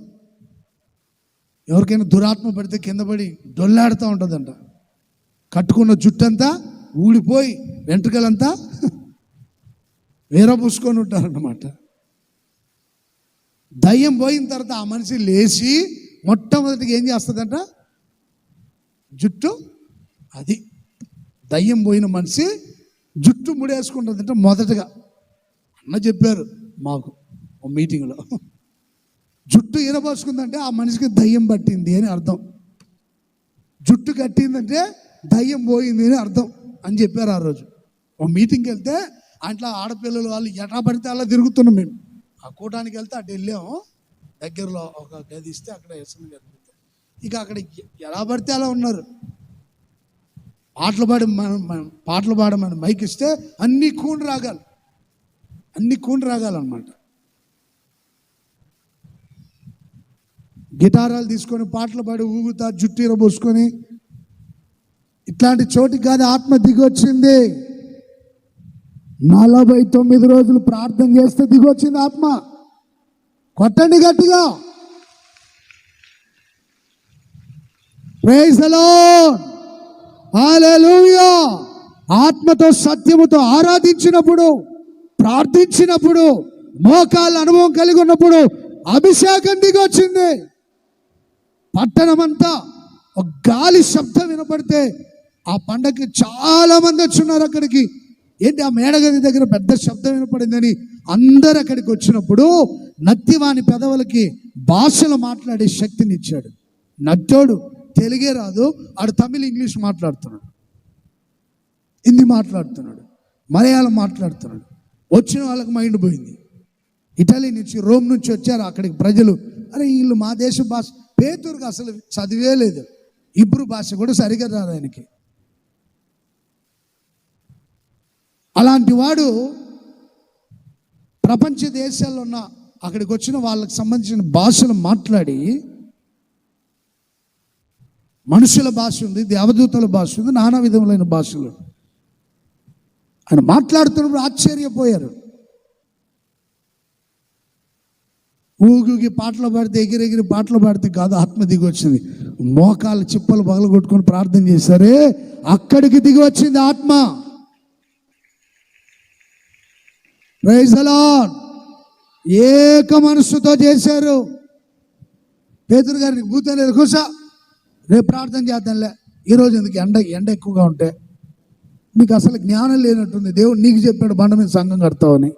ఎవరికైనా దురాత్మ పడితే కింద పడి డొల్లాడుతూ ఉంటుందంట. కట్టుకున్న జుట్టంతా ఊడిపోయి వెంట్రుకలంతా వీరపూసుకొని ఉంటారన్నమాట. దయ్యం పోయిన తర్వాత ఆ మనిషి లేచి మొట్టమొదటిగా ఏం చేస్తుందంట? జుట్టు, అది దయ్యం పోయిన మనిషి జుట్టు ముడేసుకుంటుందంట మొదటగా. అన్న చెప్పారు మాకు ఓ మీటింగ్లో, జుట్టు ఇరబోసుకుందంటే ఆ మనిషికి దయ్యం పట్టింది అని అర్థం. జుట్టు కట్టిందంటే దయ్యం పోయింది అని అర్థం అని చెప్పారు ఆ రోజు. ఓ మీటింగ్కి వెళ్తే అట్లా ఆడపిల్లలు వాళ్ళు ఎట్లా పడితే అలా తిరుగుతున్నాం మేము. ఆ కూటానికి వెళ్తే అటు వెళ్ళాము, దగ్గరలో ఒక గది ఇస్తే అక్కడ ఎస్ఎన్ గారు ఇక అక్కడ ఎలా పడితే అలా ఉన్నారు. పాటలు పాడమని మైక్ ఇస్తే అన్ని కూని రాగాలన్నమాట. గిటారాలు తీసుకొని పాటలు పాడి ఊగుతా, జుట్టు ఇరబోసుకొని. ఇట్లాంటి చోటికి కాదు ఆత్మ దిగొచ్చింది. 49 రోజులు ప్రార్థన చేస్తే దిగొచ్చింది ఆత్మ. కొట్టండి గట్టిగా. ప్రైజ్ ది లార్డ్, హల్లెలూయా. ఆత్మతో సత్యముతో ఆరాధించినప్పుడు, ప్రార్థించినప్పుడు, మోకాళ్ళ అనుభవం కలిగి ఉన్నప్పుడు అభిషేకం దిగొచ్చింది. పట్టణమంతా ఒక గాలి శబ్దం వినపడితే ఆ పండగకి చాలా మంది వచ్చున్నారు అక్కడికి. ఏంటి ఆ మేడగది దగ్గర పెద్ద శబ్దం వినపడిందని అందరు అక్కడికి వచ్చినప్పుడు నత్తివాని పెదవులకి భాషలు మాట్లాడే శక్తిని ఇచ్చాడు. నట్టోడు తెలుగే రాదు, ఆడు తమిళ్ ఇంగ్లీష్ మాట్లాడుతున్నాడు, హిందీ మాట్లాడుతున్నాడు, మలయాళం మాట్లాడుతున్నాడు. వచ్చిన వాళ్ళకి మైండ్ పోయింది. ఇటలీ నుంచి, రోమ్ నుంచి వచ్చారు అక్కడికి ప్రజలు. అరే వీళ్ళు మా దేశ భాష. పేతురుకి అసలు చదివే లేదు, ఇబ్రూ భాష కూడా సరిగా రాదు ఆయనకి. అలాంటి వాడు ప్రపంచ దేశాల్లో ఉన్న అక్కడికి వచ్చిన వాళ్ళకి సంబంధించిన భాషలు మాట్లాడి, మనుషుల భాష ఉంది, దేవదూతల భాష ఉంది, నానా విధములైన భాషలు ఆయన మాట్లాడుతున్నప్పుడు ఆశ్చర్యపోయారు. ఊగి పాటలు పాడితే, ఎగిరెగిరి పాటలు పాడితే కాదు ఆత్మ దిగి వచ్చింది. మోకాలు చిప్పలు పగలగొట్టుకొని ప్రార్థన చేశారే, అక్కడికి దిగి వచ్చింది ఆత్మ. Praise the lord. ఏక మనస్సుతో చేశారు. పేతురు గారికి భూతం లేదు, కూసా రేపు ప్రార్థన చేద్దాంలే, ఈరోజు ఎందుకు ఎండ ఎక్కువగా ఉంటే. నీకు అసలు జ్ఞానం లేనట్టుంది, దేవుడు నీకు చెప్పాడు బండ మీద సంఘం కడతావని.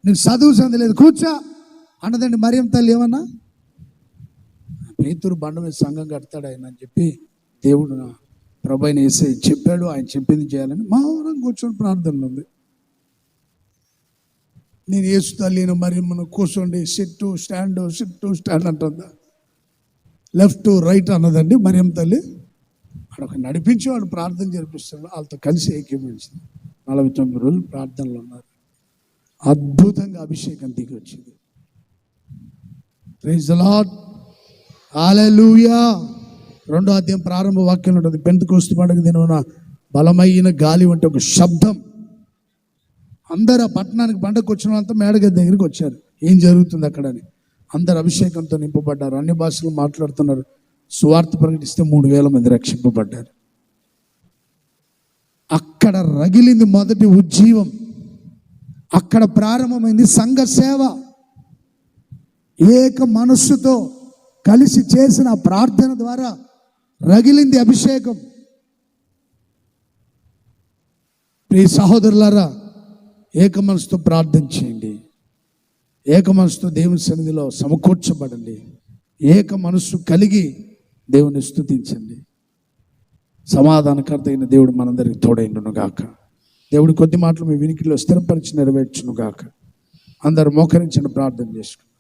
నీకు చదువు సంది లేదు, కూర్చో అన్నదండి మరియమ్మ తల్లి. ఏమన్నా పేతురు బండ మీద సంఘం కడతాడు ఆయన అని చెప్పి దేవుడు నా ప్రభువైన యేసయ్య చెప్పాడు, ఆయన చెప్పింది చేయాలని మౌనంగా కూర్చొని ప్రార్థనలు ఉంది. నేను యేసు తల్లిని మరియమ్మను కూర్చోండి, సిట్టు స్టాండ్ అంటుందా, లెఫ్ట్ రైట్ అన్నదండి మరియమ్మ తల్లి. అక్కడ నడిపించి వాడు ప్రార్థన జరిపిస్తాడు, వాళ్ళతో కలిసి ఏకీభవించింది. 49 రోజులు ప్రార్థనలు ఉన్నారు. అద్భుతంగా అభిషేకం దిగి వచ్చింది. ప్రైజ్ ది లార్డ్, హల్లెలూయా. 2వ అధ్యాయం ప్రారంభ వాక్యం ఉంటుంది. పెంతెకోస్తు పండుగ దినమున బలమైన గాలి వంటి ఒక శబ్దం. అందరు ఆ పట్టణానికి పండగకు వచ్చిన వాళ్ళంతా మేడగది దగ్గరికి వచ్చారు, ఏం జరుగుతుంది అక్కడని. అందరు అభిషేకంతో నింపబడ్డారు, అన్ని భాషలు మాట్లాడుతున్నారు. సువార్త ప్రకటిస్తే 3000 మంది రక్షింపబడ్డారు. అక్కడ రగిలింది మొదటి ఉజ్జీవం. అక్కడ ప్రారంభమైంది సంఘ సేవ. ఏక మనస్సుతో కలిసి చేసిన ప్రార్థన ద్వారా రగిలింది అభిషేకం. ప్రియ సహోదరులారా, ఏక మనసుతో ప్రార్థన చేయండి, ఏక మనసుతో దేవుని సన్నిధిలో సమకూర్చబడండి, ఏక మనస్సు కలిగి దేవుని స్తుతించండి. సమాధానకర్త అయిన దేవుడు మనందరికి తోడైండును గాక. దేవుడి కొద్ది మాటలు మీ వినికిలో స్థిరపరిచి నెరవేర్చును గాక. అందరు మోకరించిన ప్రార్థన చేసుకుని